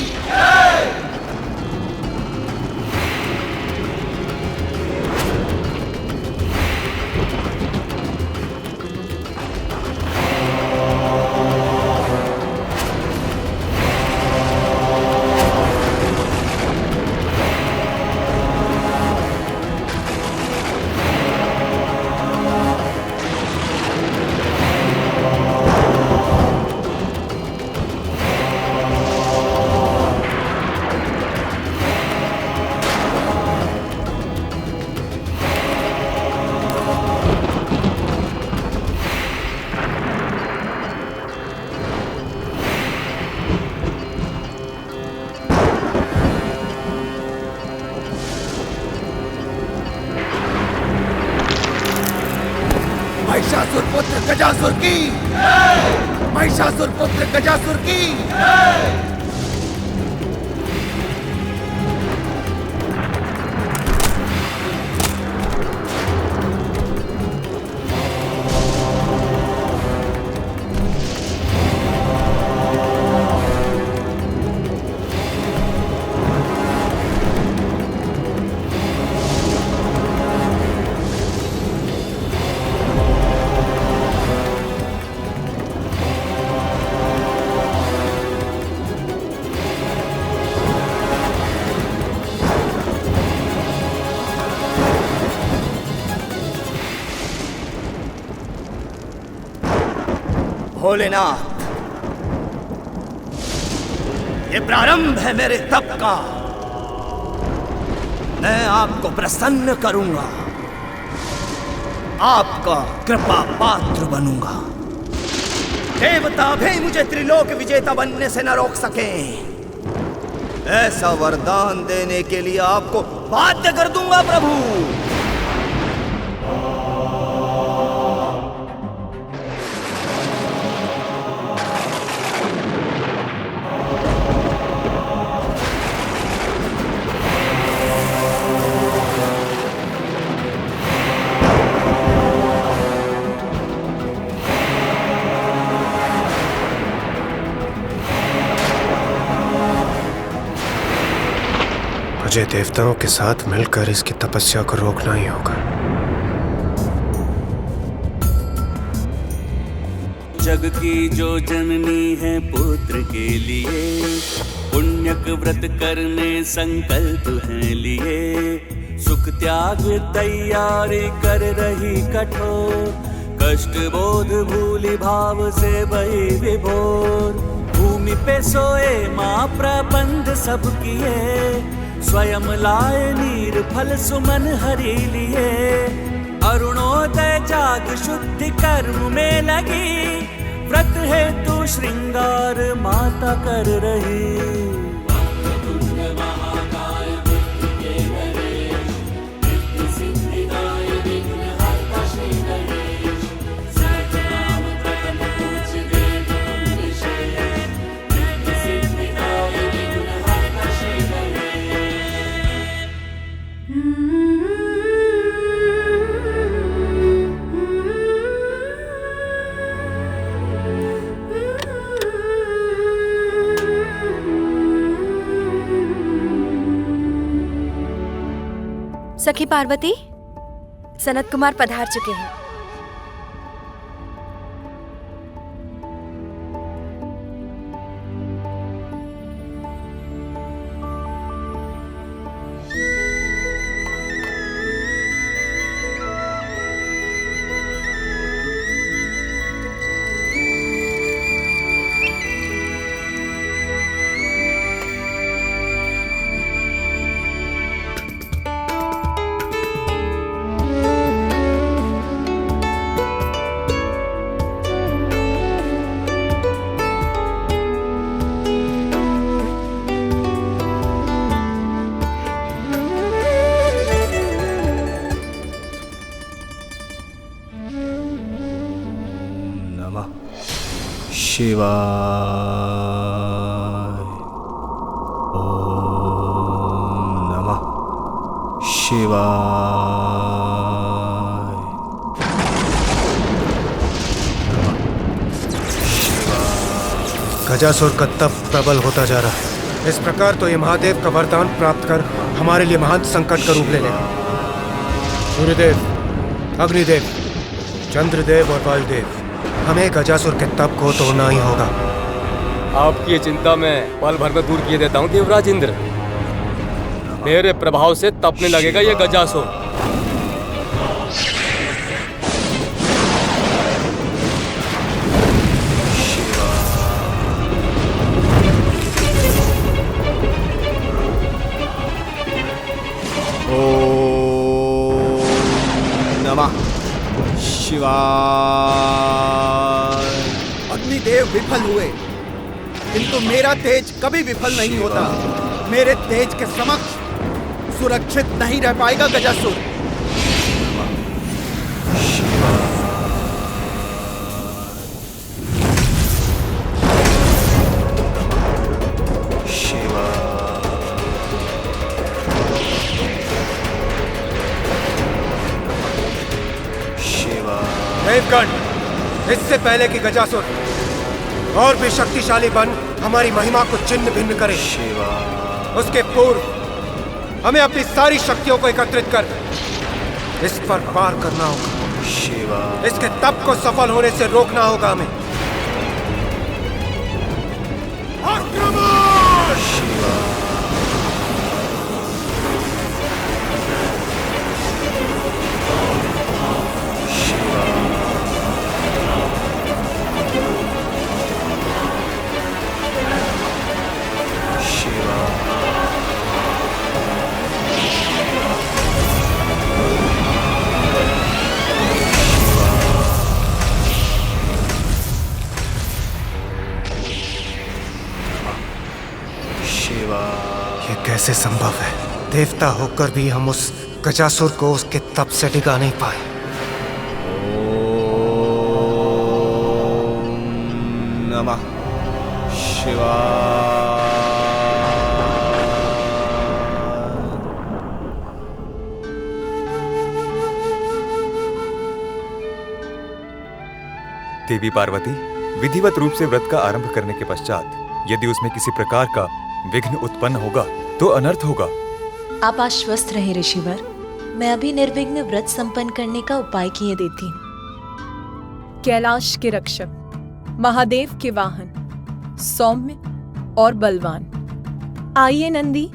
[SPEAKER 10] महिषासुर पुत्र गजासुर की, महिषासुर पुत्र गजासुर की।
[SPEAKER 13] भोलेनाथ, ये प्रारंभ है मेरे तप का। मैं आपको प्रसन्न करूंगा, आपका कृपा पात्र बनूंगा। देवता भी मुझे त्रिलोक विजेता बनने से न रोक सके। ऐसा वरदान देने के लिए आपको बाध्य कर दूंगा प्रभु।
[SPEAKER 8] मुझे देवताओं के साथ मिलकर इसकी तपस्या को रोकना ही होगा।
[SPEAKER 1] जग की जो जननी है पुत्र के लिए, पुण्यक व्रत करने संकल्प है लिए। सुख त्याग तैयारी कर रही कठोर, कष्ट बोध भूली भाव से बही विभोर। भूमि पे सोए माँ प्रबंध सब किए, स्वयं लाए नीर फल सुमन हरि लिए। अरुणोदय जाग शुद्धि कर्म में लगी, व्रत है तू श्रृंगार माता कर रही।
[SPEAKER 16] सखी पार्वती, सनत कुमार पधार चुके हैं।
[SPEAKER 13] शिवा
[SPEAKER 8] गजासुर का तप प्रबल होता जा रहा है। इस प्रकार तो ये महादेव का वरदान प्राप्त कर हमारे लिए महान संकट का रूप ले लेगा। सूर्यदेव, अग्निदेव, चंद्रदेव और वायुदेव, हमें गजासुर के तप को तोड़ना ही होगा।
[SPEAKER 17] आपकी ये चिंता मैं पल भर में दूर किए देता हूँ देवराज इंद्र। मेरे प्रभाव से तपने लगेगा ये गजासुर।
[SPEAKER 10] शिवाय।
[SPEAKER 13] अग्निदेव विफल हुए, किंतु मेरा तेज कभी विफल नहीं होता। मेरे तेज के समक्ष सुरक्षित नहीं रह पाएगा गजासुर।
[SPEAKER 8] देवगण, इससे पहले कि गजासुर और भी शक्तिशाली बन हमारी महिमा को छिन्न भिन्न करे, उसके पूर्व हमें अपनी सारी शक्तियों को एकत्रित कर इस पर पार करना होगा। इसके तप को सफल होने से रोकना होगा हमें। ये कैसे संभव है? देवता होकर भी हम उस गजासुर को उसके तप से डिगा नहीं पाए।
[SPEAKER 10] नमः शिवाय।
[SPEAKER 18] देवी पार्वती, विधिवत रूप से व्रत का आरंभ करने के पश्चात यदि उसमें किसी प्रकार का विघ्न उत्पन्न होगा तो अनर्थ होगा।
[SPEAKER 5] आप आश्वस्त रहे ऋषिवर, मैं अभी निर्विघ्न व्रत संपन्न करने का उपाय किए देती हूँ।
[SPEAKER 11] कैलाश के रक्षक, महादेव के वाहन, सौम्य और बलवान, आइए नंदी।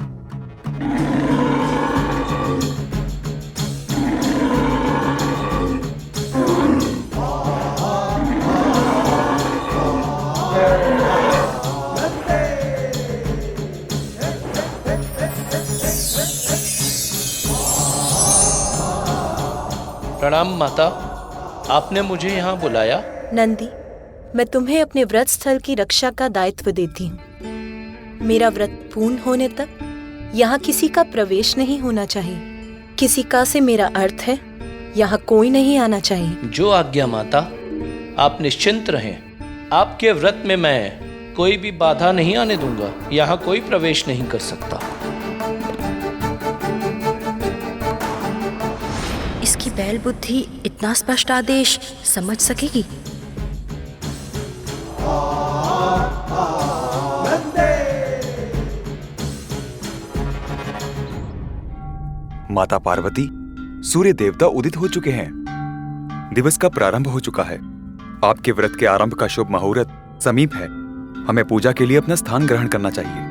[SPEAKER 19] प्रणाम माता, आपने मुझे यहाँ बुलाया?
[SPEAKER 5] नंदी, मैं तुम्हें अपने व्रत स्थल की रक्षा का दायित्व देती हूँ। मेरा व्रत पूर्ण होने तक यहाँ किसी का प्रवेश नहीं होना चाहिए। किसी का से मेरा अर्थ है, यहाँ कोई नहीं आना चाहिए।
[SPEAKER 19] जो आज्ञा माता, आप निश्चिंत रहें। आपके व्रत में मैं कोई भी बाधा नहीं आने दूंगा। यहाँ कोई प्रवेश नहीं कर सकता।
[SPEAKER 16] इसकी बैल बुद्धि इतना स्पष्ट आदेश समझ सकेगी?
[SPEAKER 18] माता पार्वती, सूर्य देवता उदित हो चुके हैं। दिवस का प्रारंभ हो चुका है। आपके व्रत के आरंभ का शुभ मुहूर्त समीप है। हमें पूजा के लिए अपना स्थान ग्रहण करना चाहिए।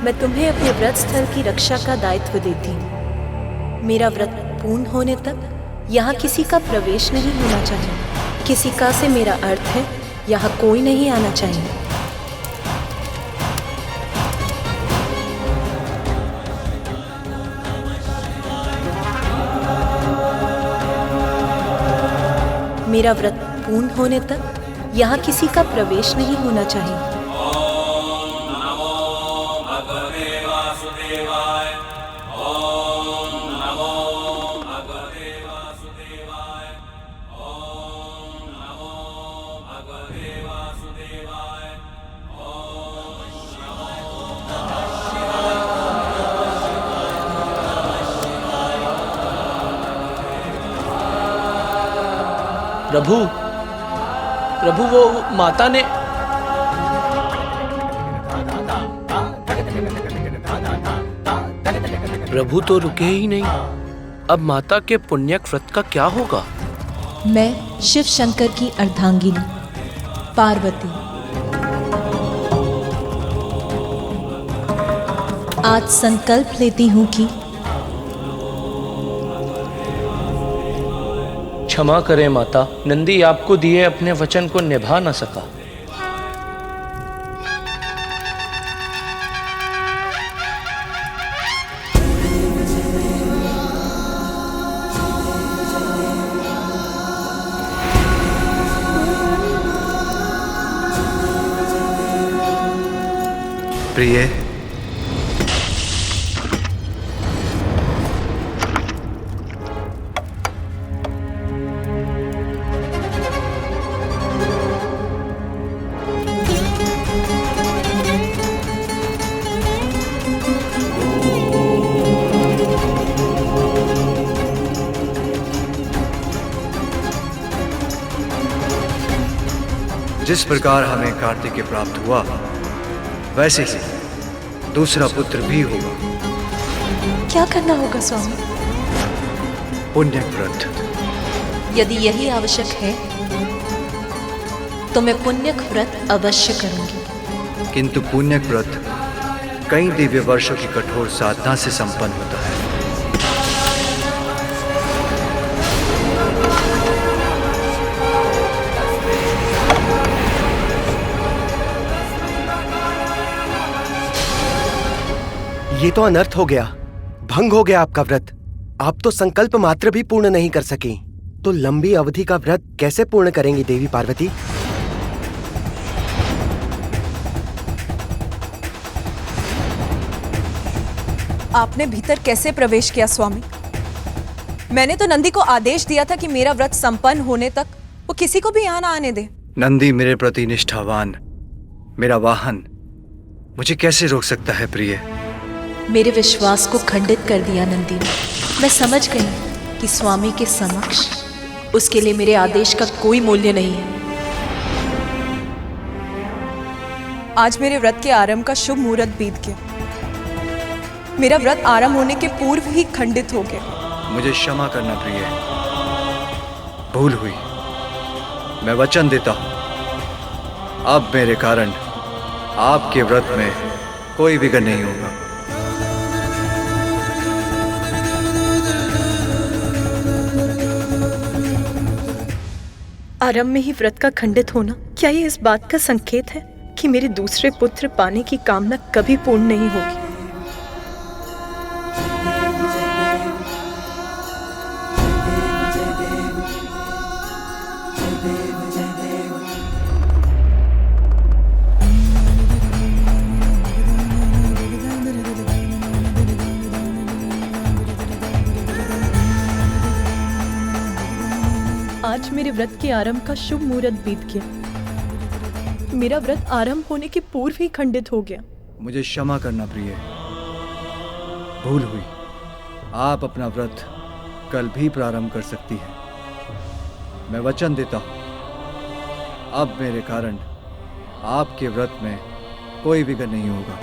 [SPEAKER 5] मैं तुम्हें अपने व्रत स्थल की रक्षा का दायित्व देती हूँ। मेरा व्रत पूर्ण होने तक यहाँ किसी का प्रवेश नहीं होना चाहिए। किसी का से मेरा अर्थ है यहाँ कोई नहीं आना चाहिए। मेरा व्रत पूर्ण होने तक यहाँ किसी का प्रवेश नहीं होना चाहिए।
[SPEAKER 19] प्रभु, प्रभु वो माता ने प्रभु तो रुके ही नहीं। अब माता के पुण्यक व्रत का क्या होगा?
[SPEAKER 5] मैं शिव शंकर की अर्धांगिनी पार्वती आज संकल्प लेती हूँ कि
[SPEAKER 19] क्षमा करें माता, नंदी आपको दिए अपने वचन को निभा न सका।
[SPEAKER 4] प्रिय, जिस प्रकार हमें कार्तिकेय प्राप्त हुआ वैसे ही दूसरा पुत्र भी होगा।
[SPEAKER 5] क्या करना होगा स्वामी?
[SPEAKER 4] पुण्यक व्रत।
[SPEAKER 5] यदि यही आवश्यक है तो मैं पुण्यक व्रत अवश्य करूंगी।
[SPEAKER 4] किंतु पुण्यक व्रत कई दिव्य वर्षों की कठोर साधना से संपन्न होता है।
[SPEAKER 10] ये तो अनर्थ हो गया, भंग हो गया आपका व्रत। आप तो संकल्प मात्र भी पूर्ण नहीं कर सके, तो लंबी अवधि का व्रत कैसे पूर्ण करेंगी देवी पार्वती?
[SPEAKER 11] आपने भीतर कैसे प्रवेश किया स्वामी? मैंने तो नंदी को आदेश दिया था कि मेरा व्रत संपन्न होने तक वो किसी को भी यहाँ ना आने दे।
[SPEAKER 4] नंदी मेरे प्रति निष्ठावान, मेरा वाहन, मुझे कैसे रोक सकता है प्रिय?
[SPEAKER 5] मेरे विश्वास को खंडित कर दिया नंदी ने। मैं समझ गई कि स्वामी के समक्ष उसके लिए मेरे आदेश का कोई मूल्य नहीं है।
[SPEAKER 11] आज मेरे व्रत के आरंभ का शुभ मुहूर्त बीत गया। मेरा व्रत आरंभ होने के पूर्व ही खंडित हो गया।
[SPEAKER 4] मुझे क्षमा करना प्रिय, भूल हुई। मैं वचन देता हूं अब मेरे कारण आपके व्रत में कोई विघ्न नहीं होगा।
[SPEAKER 11] आरंभ में ही व्रत का खंडित होना, क्या ये इस बात का संकेत है कि मेरे दूसरे पुत्र पाने की कामना कभी पूर्ण नहीं होगी? आज मेरे व्रत के आरंभ का शुभ मुहूर्त बीत गया। मेरा व्रत आरंभ होने के पूर्व ही खंडित हो गया।
[SPEAKER 4] मुझे क्षमा करना प्रिय, भूल हुई। आप अपना व्रत कल भी प्रारंभ कर सकती हैं। मैं वचन देता हूं अब मेरे कारण आपके व्रत में कोई विघ्न नहीं होगा।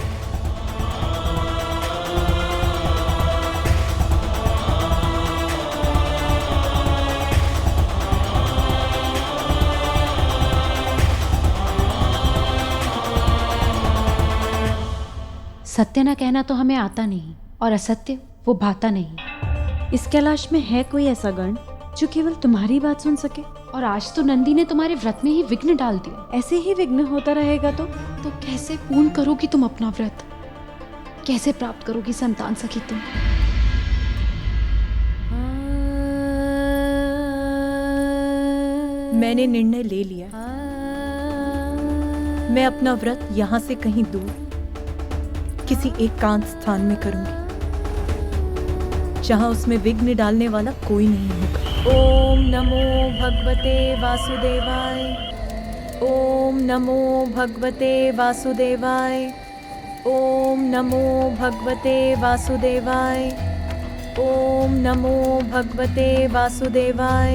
[SPEAKER 20] सत्य न कहना तो हमें आता नहीं, और असत्य वो भाता नहीं। इस कैलाश में है कोई ऐसा गण जो केवल तुम्हारी बात सुन सके? और आज तो नंदी ने तुम्हारे व्रत में ही विघ्न डाल दिया। ऐसे ही विघ्न होता रहेगा तो कैसे पूर्ण करोगी तुम अपना व्रत? कैसे प्राप्त करोगी संतान सखी तुम?
[SPEAKER 11] मैंने निर्णय ले लिया, मैं अपना व्रत यहाँ से कहीं दूर किसी एकांत स्थान में करूंगी, जहाँ उसमें विघ्न डालने वाला कोई नहीं होगा। ओम नमो भगवते वासुदेवाय। ओम नमो भगवते वासुदेवाय। ओम नमो भगवते वासुदेवाय। ओम नमो भगवते वासुदेवाय।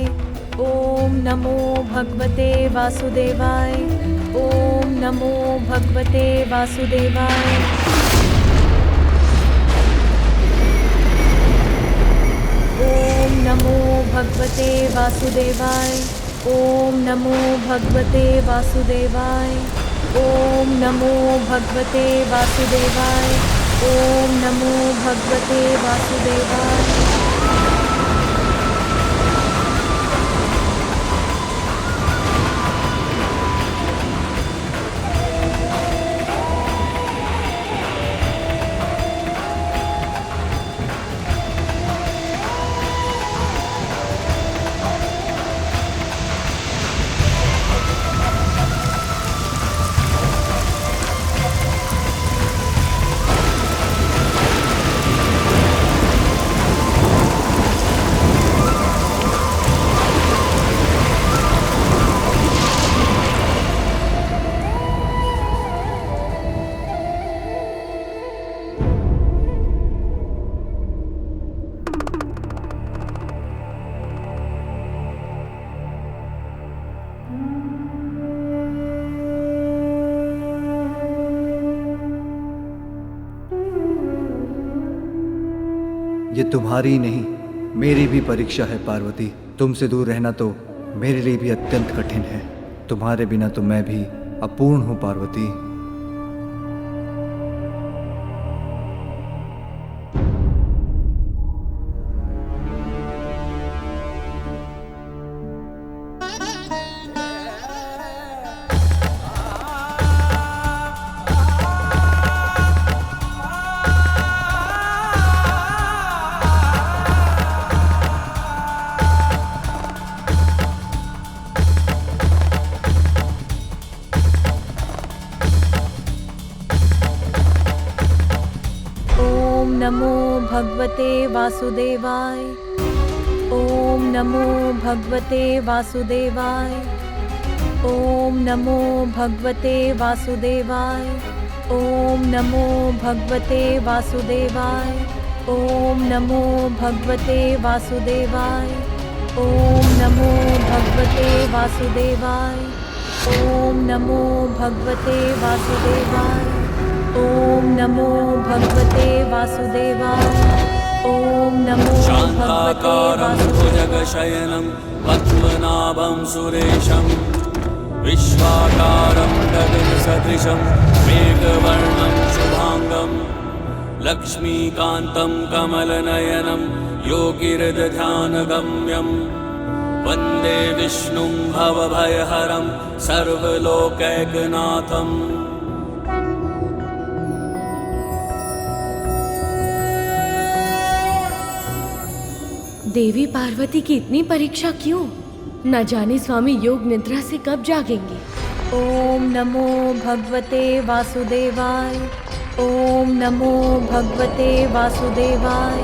[SPEAKER 11] ओम नमो भगवते वासुदेवाय। ओम नमो भगवते वासुदेवाय। ओम नमो भगवते वासुदेवाय। ओम नमो भगवते वासुदेवाय। ओम नमो भगवते वासुदेवाय। ओम नमो भगवते वासुदेवाय।
[SPEAKER 4] ये तुम्हारी नहीं मेरी भी परीक्षा है पार्वती। तुमसे दूर रहना तो मेरे लिए भी अत्यंत कठिन है। तुम्हारे बिना तो मैं भी अपूर्ण हूँ पार्वती।
[SPEAKER 11] नमो भगवते वासुदेवाय। ओम नमो भगवते वासुदेवाय। ओम नमो भगवते वासुदेवाय। ओम नमो भगवते वासुदेवाय। ओम नमो भगवते वासुदेवाय। ओम नमो भगवते वासुदेवाय। ओम नमो भगवते वासुदेवाय। ओम नमो भगवते वासुदेवाय। ओम नमो
[SPEAKER 1] शान्ताकारं भुजगशयनं पद्मनाभं सुरेशं विश्वाकारं गगनसदृशं मेघवर्णं शुभांगं लक्ष्मीकान्तं कमलनयनं योगिहृदध्यानगम्यं वन्दे विष्णुं भवभयहरं सर्वलोकैकनाथम्।
[SPEAKER 20] देवी पार्वती की इतनी परीक्षा क्यों? न जाने स्वामी योग निद्रा से कब जागेंगे।
[SPEAKER 11] ओम नमो भगवते वासुदेवाय। ओम नमो भगवते वासुदेवाय।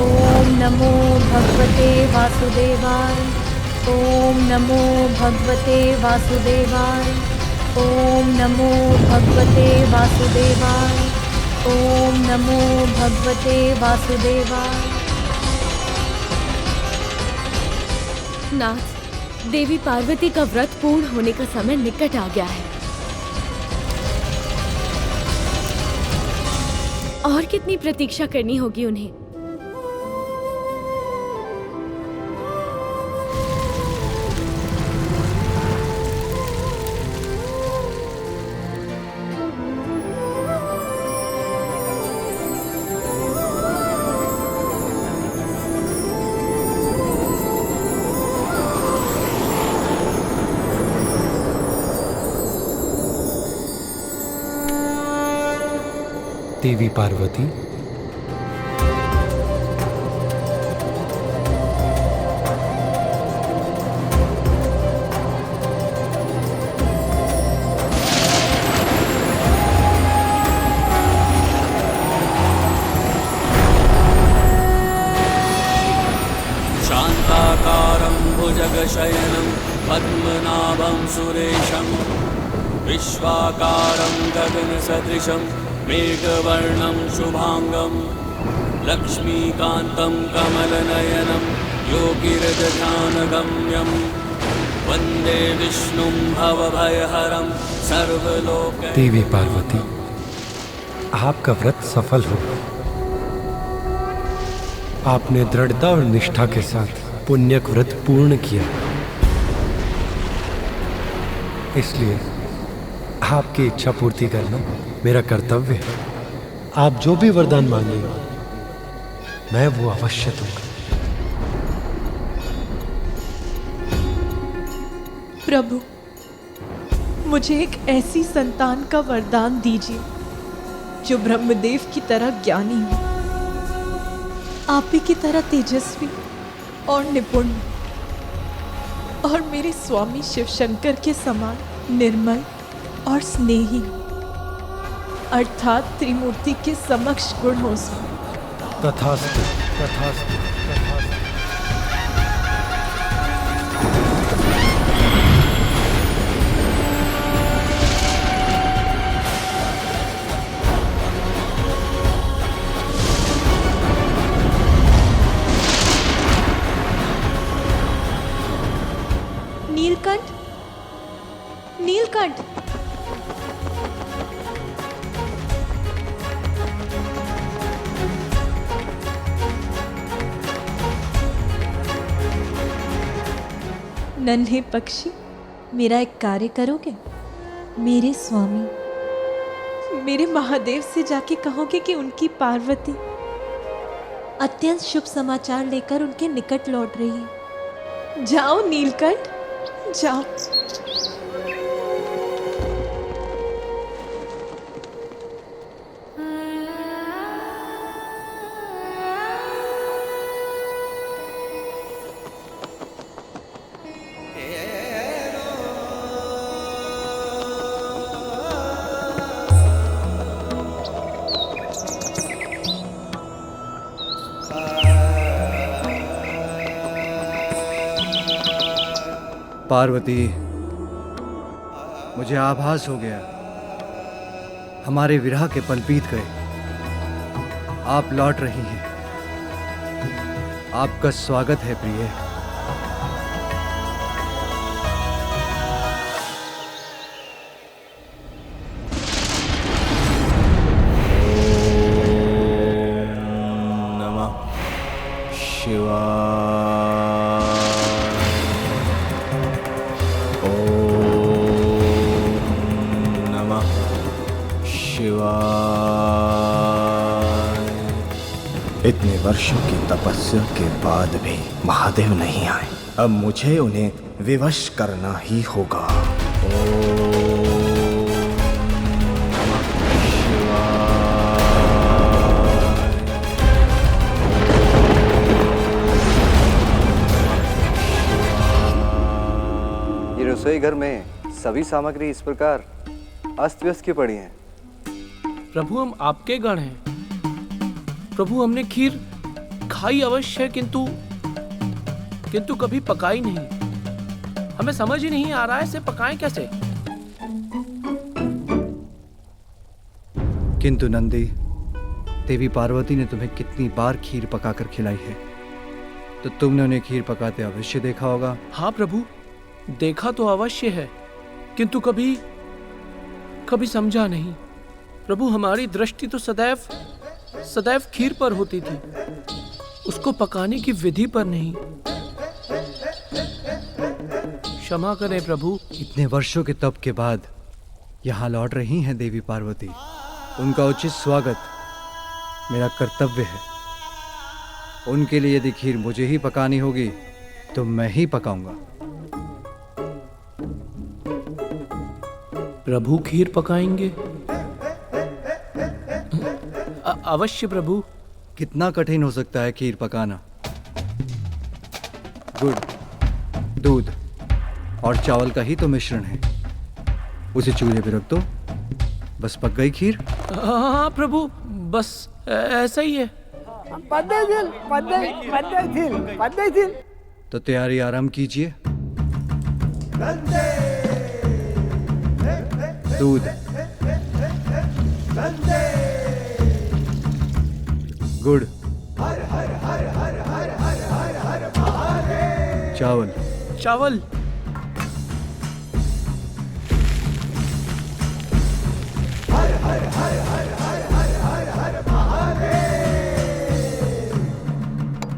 [SPEAKER 11] ओम नमो भगवते वासुदेवाय। ओम नमो भगवते वासुदेवाय। ओम नमो भगवते वासुदेवाय। ओम नमो भगवते वासुदेवाय।
[SPEAKER 20] नाथ, देवी पार्वती का व्रत पूर्ण होने का समय निकट आ गया है। और कितनी प्रतीक्षा करनी होगी उन्हें?
[SPEAKER 21] देवी पार्वती,
[SPEAKER 1] शान्ताकारं भुजगशयनं पद्मनाभं सुरेशं विश्वाकारं गगनसदृशं मेघवर्णं शुभांगं लक्ष्मीकान्तं कमलनयनं योगिरजध्यानगम्यं वन्दे विष्णुं भवभयहरं सर्वलोक।
[SPEAKER 21] देवी पार्वती, आपका व्रत सफल हो। आपने दृढ़ता और निष्ठा के साथ पुण्यक व्रत पूर्ण किया, इसलिए आपकी इच्छा पूर्ति करना मेरा कर्तव्य है। आप जो भी वरदान मांगेंगे मैं वो अवश्य दूंगा।
[SPEAKER 11] प्रभु, मुझे एक ऐसी संतान का वरदान दीजिए जो ब्रह्मदेव की तरह ज्ञानी हो, आप ही की तरह तेजस्वी और निपुण, और मेरे स्वामी शिव शंकर के समान निर्मल और स्नेही, अर्थात त्रिमूर्ति के समक्ष गुण हो उसमें।
[SPEAKER 21] तथास्तु, तथास्तु, तथास्तु।
[SPEAKER 11] नीलकंठ, नीलकंठ, नन्हे पक्षी, मेरा एक कार्य करोगे? मेरे स्वामी, मेरे महादेव से जाके कहोगे कि उनकी पार्वती अत्यंत शुभ समाचार लेकर उनके निकट लौट रही है। जाओ नीलकंठ, जाओ।
[SPEAKER 4] पार्वती, मुझे आभास हो गया, हमारे विरह के पल बीत गए। आप लौट रही हैं। आपका स्वागत है प्रिय।
[SPEAKER 13] नमः शिवाय। इतने वर्षों की तपस्या के बाद भी महादेव नहीं आए। अब मुझे उन्हें विवश करना ही होगा।
[SPEAKER 4] ये रसोई घर में सभी सामग्री इस प्रकार अस्त व्यस्त की पड़ी हैं।
[SPEAKER 19] प्रभु, हम आपके गण हैं। प्रभु, हमने खीर खाई अवश्य है, किंतु कभी पकाई नहीं। हमें समझ ही नहीं आ रहा है इसे पकाएं कैसे।
[SPEAKER 4] किंतु नंदी, देवी पार्वती ने तुम्हें कितनी बार खीर पकाकर खिलाई है, तो तुमने उन्हें खीर पकाते अवश्य देखा होगा।
[SPEAKER 19] हाँ प्रभु, देखा तो अवश्य है, किंतु कभी समझा नहीं। प्रभु, हमारी दृष्टि तो सदैव खीर पर होती थी, उसको पकाने की विधि पर नहीं। क्षमा करें प्रभु।
[SPEAKER 4] इतने वर्षों के तप के बाद यहाँ लौट रही हैं देवी पार्वती। उनका उचित स्वागत मेरा कर्तव्य है। उनके लिए यदि खीर मुझे ही पकानी होगी तो मैं ही पकाऊंगा।
[SPEAKER 19] प्रभु खीर पकाएंगे? अवश्य प्रभु।
[SPEAKER 4] कितना कठिन हो सकता है खीर पकाना? गुड़, दूध और चावल का ही तो मिश्रण है। उसे चूल्हे पे रख दो, बस पक गई खीर।
[SPEAKER 19] हाँ प्रभु, बस ऐसा ही है।
[SPEAKER 4] तो तैयारी आराम कीजिए। दूध, गुड़, चावल,
[SPEAKER 19] चावल,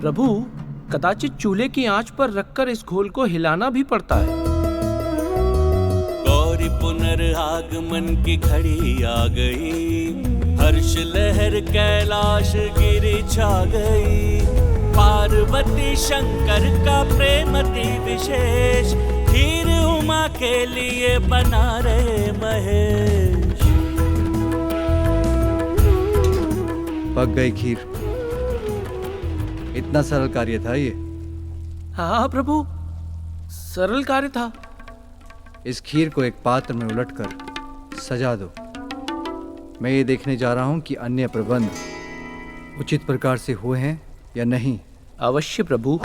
[SPEAKER 19] प्रभु कदाचित चूल्हे की आंच पर रखकर इस घोल को हिलाना भी पड़ता है।
[SPEAKER 1] गौरी पुनर्आगमन की घड़ी आ गई, हर्ष लहर कैलाश गिरी छा गई। पार्वती शंकर का प्रेम अति विशेष, खीर उमा के लिए बना रहे महेश।
[SPEAKER 4] पक गई खीर। इतना सरल कार्य था ये।
[SPEAKER 19] हाँ प्रभु, सरल कार्य था।
[SPEAKER 4] इस खीर को एक पात्र में उलटकर सजा दो। मैं ये देखने जा रहा हूं कि अन्य प्रबंध उचित प्रकार से हुए हैं या नहीं।
[SPEAKER 19] अवश्य प्रभु।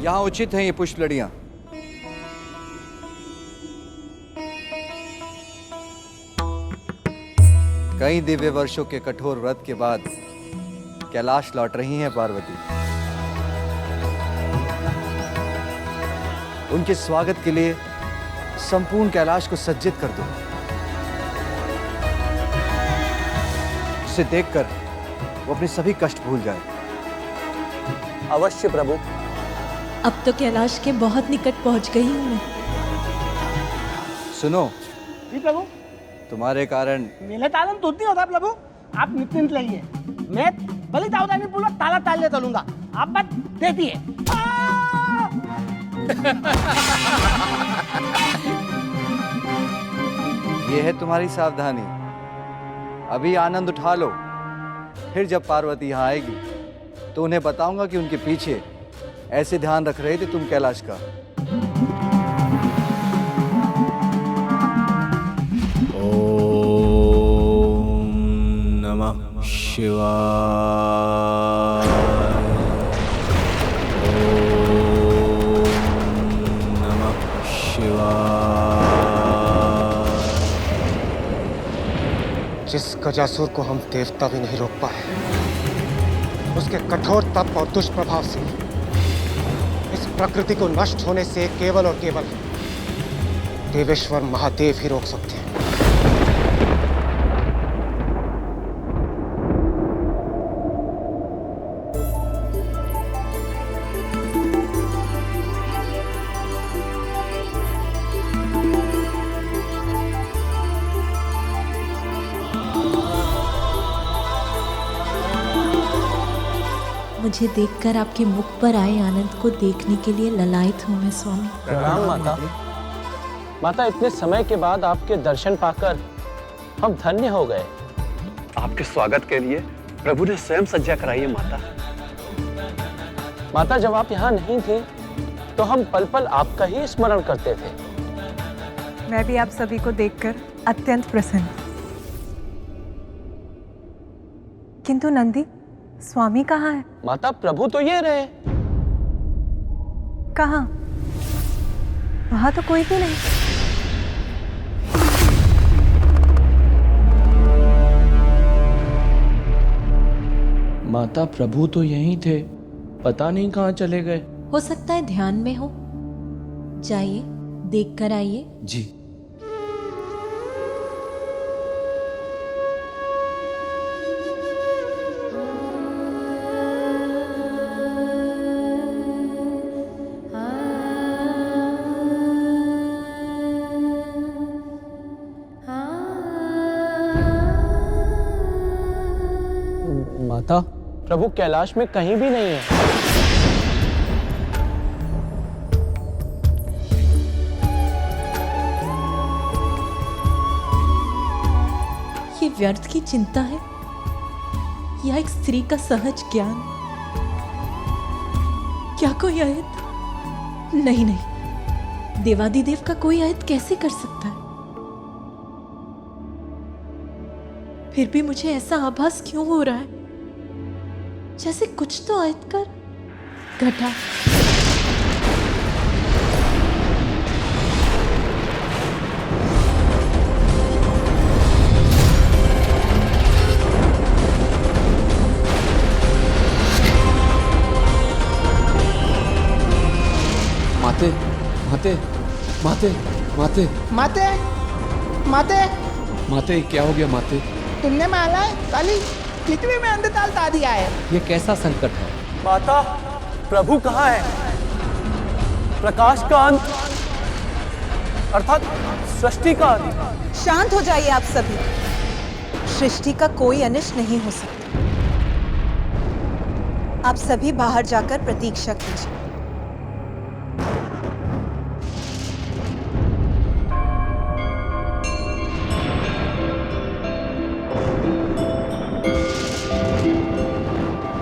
[SPEAKER 4] यहाँ उचित हैं ये पुष्प लड़ियां। कई दिव्य वर्षों के कठोर व्रत के बाद कैलाश लौट रही हैं पार्वती। उनके स्वागत के लिए संपूर्ण कैलाश को सज्जित कर दो। उसे देखकर वो अपने सभी कष्ट भूल जाए।
[SPEAKER 10] अवश्य प्रभु।
[SPEAKER 5] अब तो कैलाश के बहुत निकट पहुंच गई हूं मैं।
[SPEAKER 4] सुनो
[SPEAKER 6] प्रभु,
[SPEAKER 4] तुम्हारे कारण
[SPEAKER 6] मेले तालन तो नहीं होता प्रभु। आप निश्चिंत रहिए, मैं भले दाऊदानी पूर्वक ताला तालने चलूंगा। आप बात देती है।
[SPEAKER 4] ये है तुम्हारी सावधानी। अभी आनंद उठा लो, फिर जब पार्वती यहाँ आएगी तो उन्हें बताऊंगा कि उनके पीछे ऐसे ध्यान रख रहे थे तुम कैलाश का।
[SPEAKER 13] ओम नमः शिवाय। ओम नमः शिवाय।
[SPEAKER 8] जिस गजासुर को हम देवता भी नहीं रोक पाए, उसके कठोर तप और दुष्प्रभाव से इस प्रकृति को नष्ट होने से केवल और केवल देवेश्वर महादेव ही रोक सकते हैं।
[SPEAKER 5] मुझे देखकर आपके मुख पर आए आनंद को देखने के लिए ललायत हूँ मैं स्वामी।
[SPEAKER 19] प्रणाम माता। माता, इतने समय के बाद आपके दर्शन पाकर हम धन्य हो गए।
[SPEAKER 22] आपके स्वागत के लिए प्रभु ने स्वयं सज्जा कराई है माता।
[SPEAKER 19] माता, जब आप यहाँ नहीं थी तो हम पल पल आपका ही स्मरण करते थे।
[SPEAKER 11] मैं भी आप सभी को देखकर अत्यंत प्रसन्न। किंतु नंदी, स्वामी कहाँ है?
[SPEAKER 19] माता प्रभु तो ये रहे।
[SPEAKER 11] कहाँ? वहां तो कोई भी नहीं।
[SPEAKER 19] माता प्रभु तो यहीं थे, पता नहीं कहाँ चले गए।
[SPEAKER 5] हो सकता है ध्यान में हो। जाइए, देख कर आइए।
[SPEAKER 19] जी। माता प्रभु कैलाश में कहीं भी नहीं है।
[SPEAKER 5] ये व्यर्थ की चिंता है या एक स्त्री का सहज ज्ञान? क्या कोई आयत? नहीं नहीं, देवादिदेव का कोई आयत कैसे कर सकता है? फिर भी मुझे ऐसा आभास क्यों हो रहा है जैसे कुछ तो आयत कर घटा।
[SPEAKER 19] माते माते माते माते
[SPEAKER 6] माते माते
[SPEAKER 19] माते क्या हो गया माते?
[SPEAKER 6] तुमने माला काली पृथ्वी में अंधताल ता दिया है।
[SPEAKER 19] ये कैसा संकट है? माता प्रभु कहाँ है? प्रकाश का अंत अर्थात सृष्टि का अंत।
[SPEAKER 11] शांत हो जाइए आप सभी। सृष्टि का कोई अनिष्ट नहीं हो सकता। आप सभी बाहर जाकर प्रतीक्षा कीजिए।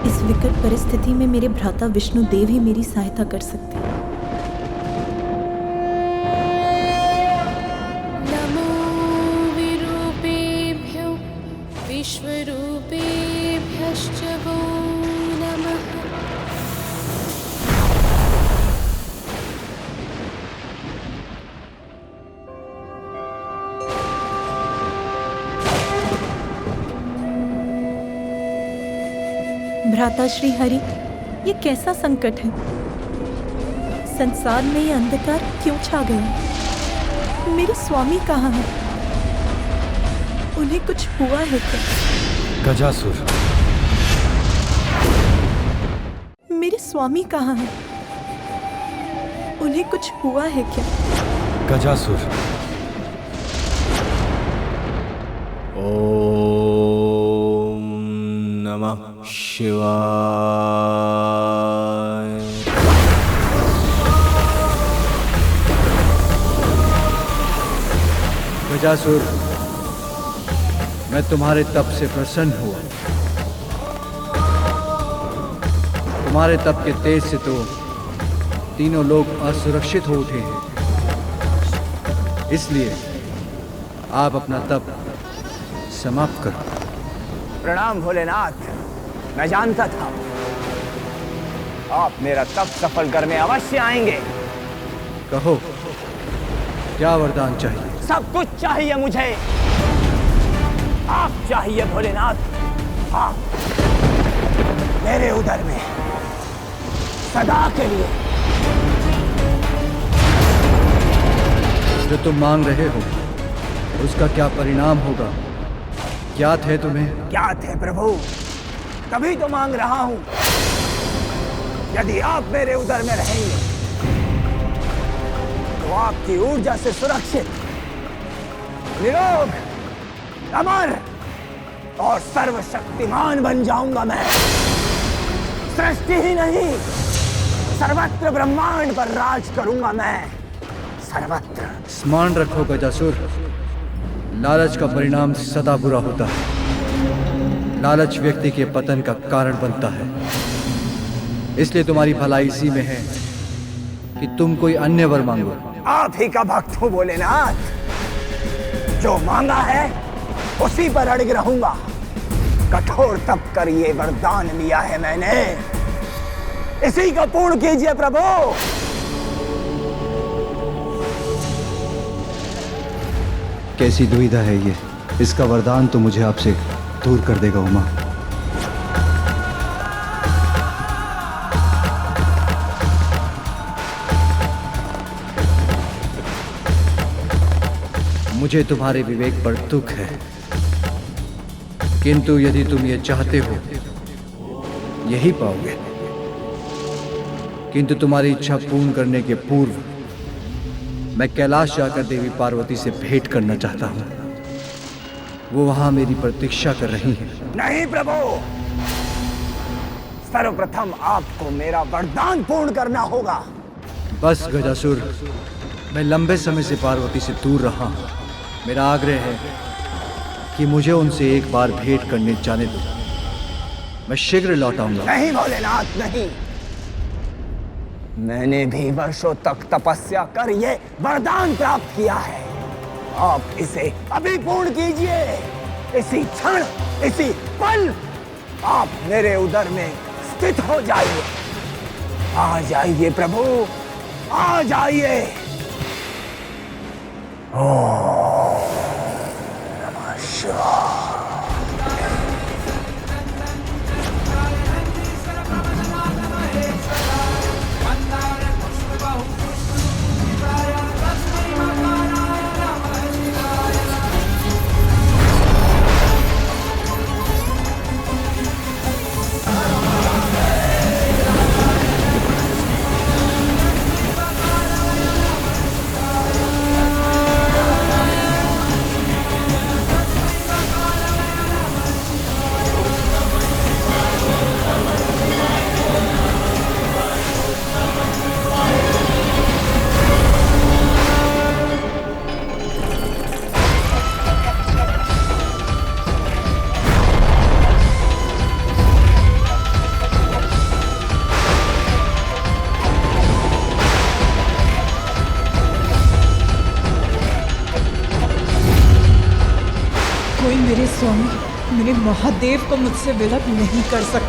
[SPEAKER 9] इस विकट परिस्थिति में मेरे भ्राता विष्णु देव ही मेरी सहायता कर सकते हैं।
[SPEAKER 3] नमो विरूपेभ्यो विश्वरूपेभ्यश्च वो नमः।
[SPEAKER 9] भ्राता श्री हरि, ये कैसा संकट है? संसार में ये अंधकार क्यों छा गया? मेरे स्वामी कहाँ हैं? उन्हें कुछ हुआ है क्या?
[SPEAKER 21] गजासुर।
[SPEAKER 9] मेरे स्वामी कहाँ हैं? उन्हें कुछ हुआ है क्या?
[SPEAKER 21] गजासुर।
[SPEAKER 19] ओम नमः शिवाय।
[SPEAKER 4] गजासुर, मैं तुम्हारे तप से प्रसन्न हुआ। तुम्हारे तप के तेज से तो तीनों लोग असुरक्षित हो उठे हैं। इसलिए आप अपना तप समाप्त करो।
[SPEAKER 13] प्रणाम भोलेनाथ। मैं जानता था आप मेरा तप सफल करने अवश्य आएंगे।
[SPEAKER 4] कहो, क्या वरदान चाहिए?
[SPEAKER 13] सब कुछ चाहिए मुझे। आप चाहिए भोलेनाथ। आप मेरे उदर में सदा के लिए।
[SPEAKER 4] जो तुम मांग रहे हो उसका क्या परिणाम होगा, ज्ञात है तुम्हें?
[SPEAKER 13] ज्ञात है प्रभु, तभी तो मांग रहा हूं। यदि आप मेरे उदर में रहेंगे तो आपकी ऊर्जा से सुरक्षित, निरोग, अमर और सर्वशक्तिमान बन जाऊंगा मैं। सृष्टि ही नहीं, सर्वत्र ब्रह्मांड पर राज करूंगा मैं। सर्वत्र।
[SPEAKER 4] स्मरण रखो गजासुर, लालच का परिणाम सदा बुरा होता है। लालच व्यक्ति के पतन का कारण बनता है। इसलिए तुम्हारी भलाई इसी में है कि तुम कोई अन्य वर मांगो।
[SPEAKER 13] आप ही का भक्त हूं भोलेनाथ। जो मांगा है उसी पर अड़िग रहूंगा। कठोर तप कर ये वरदान लिया है मैंने, इसी को पूर्ण कीजिए प्रभु।
[SPEAKER 4] कैसी दुविधा है ये? इसका वरदान तो मुझे आपसे दूर कर देगा उमा। मुझे तुम्हारे विवेक पर दुख है, किंतु यदि तुम ये चाहते हो यही पाओगे। किंतु तुम्हारी इच्छा पूर्ण करने के पूर्व मैं कैलाश जाकर देवी पार्वती से भेंट करना चाहता हूं। वो वहां मेरी प्रतीक्षा कर रही हैं।
[SPEAKER 13] नहीं प्रभु, सर्वप्रथम आपको मेरा वरदान पूर्ण करना होगा।
[SPEAKER 4] बस गजासुर, मैं लंबे समय से पार्वती से दूर रहा हूं। मेरा आग्रह है कि मुझे उनसे एक बार भेंट करने जाने दो। मैं शीघ्र लौट आऊंगा।
[SPEAKER 13] नहीं भोलेनाथ नहीं, मैंने भी वर्षों तक तपस्या कर ये वरदान प्राप्त किया है। आप इसे अभी पूर्ण कीजिए। इसी क्षण, इसी पल आप मेरे उदर में स्थित हो जाइए। आ जाइए प्रभु, आ जाइए। ओम नमः शिवाय।
[SPEAKER 11] कोई मेरे स्वामी, मेरे महादेव को मुझसे विलग नहीं कर सकता।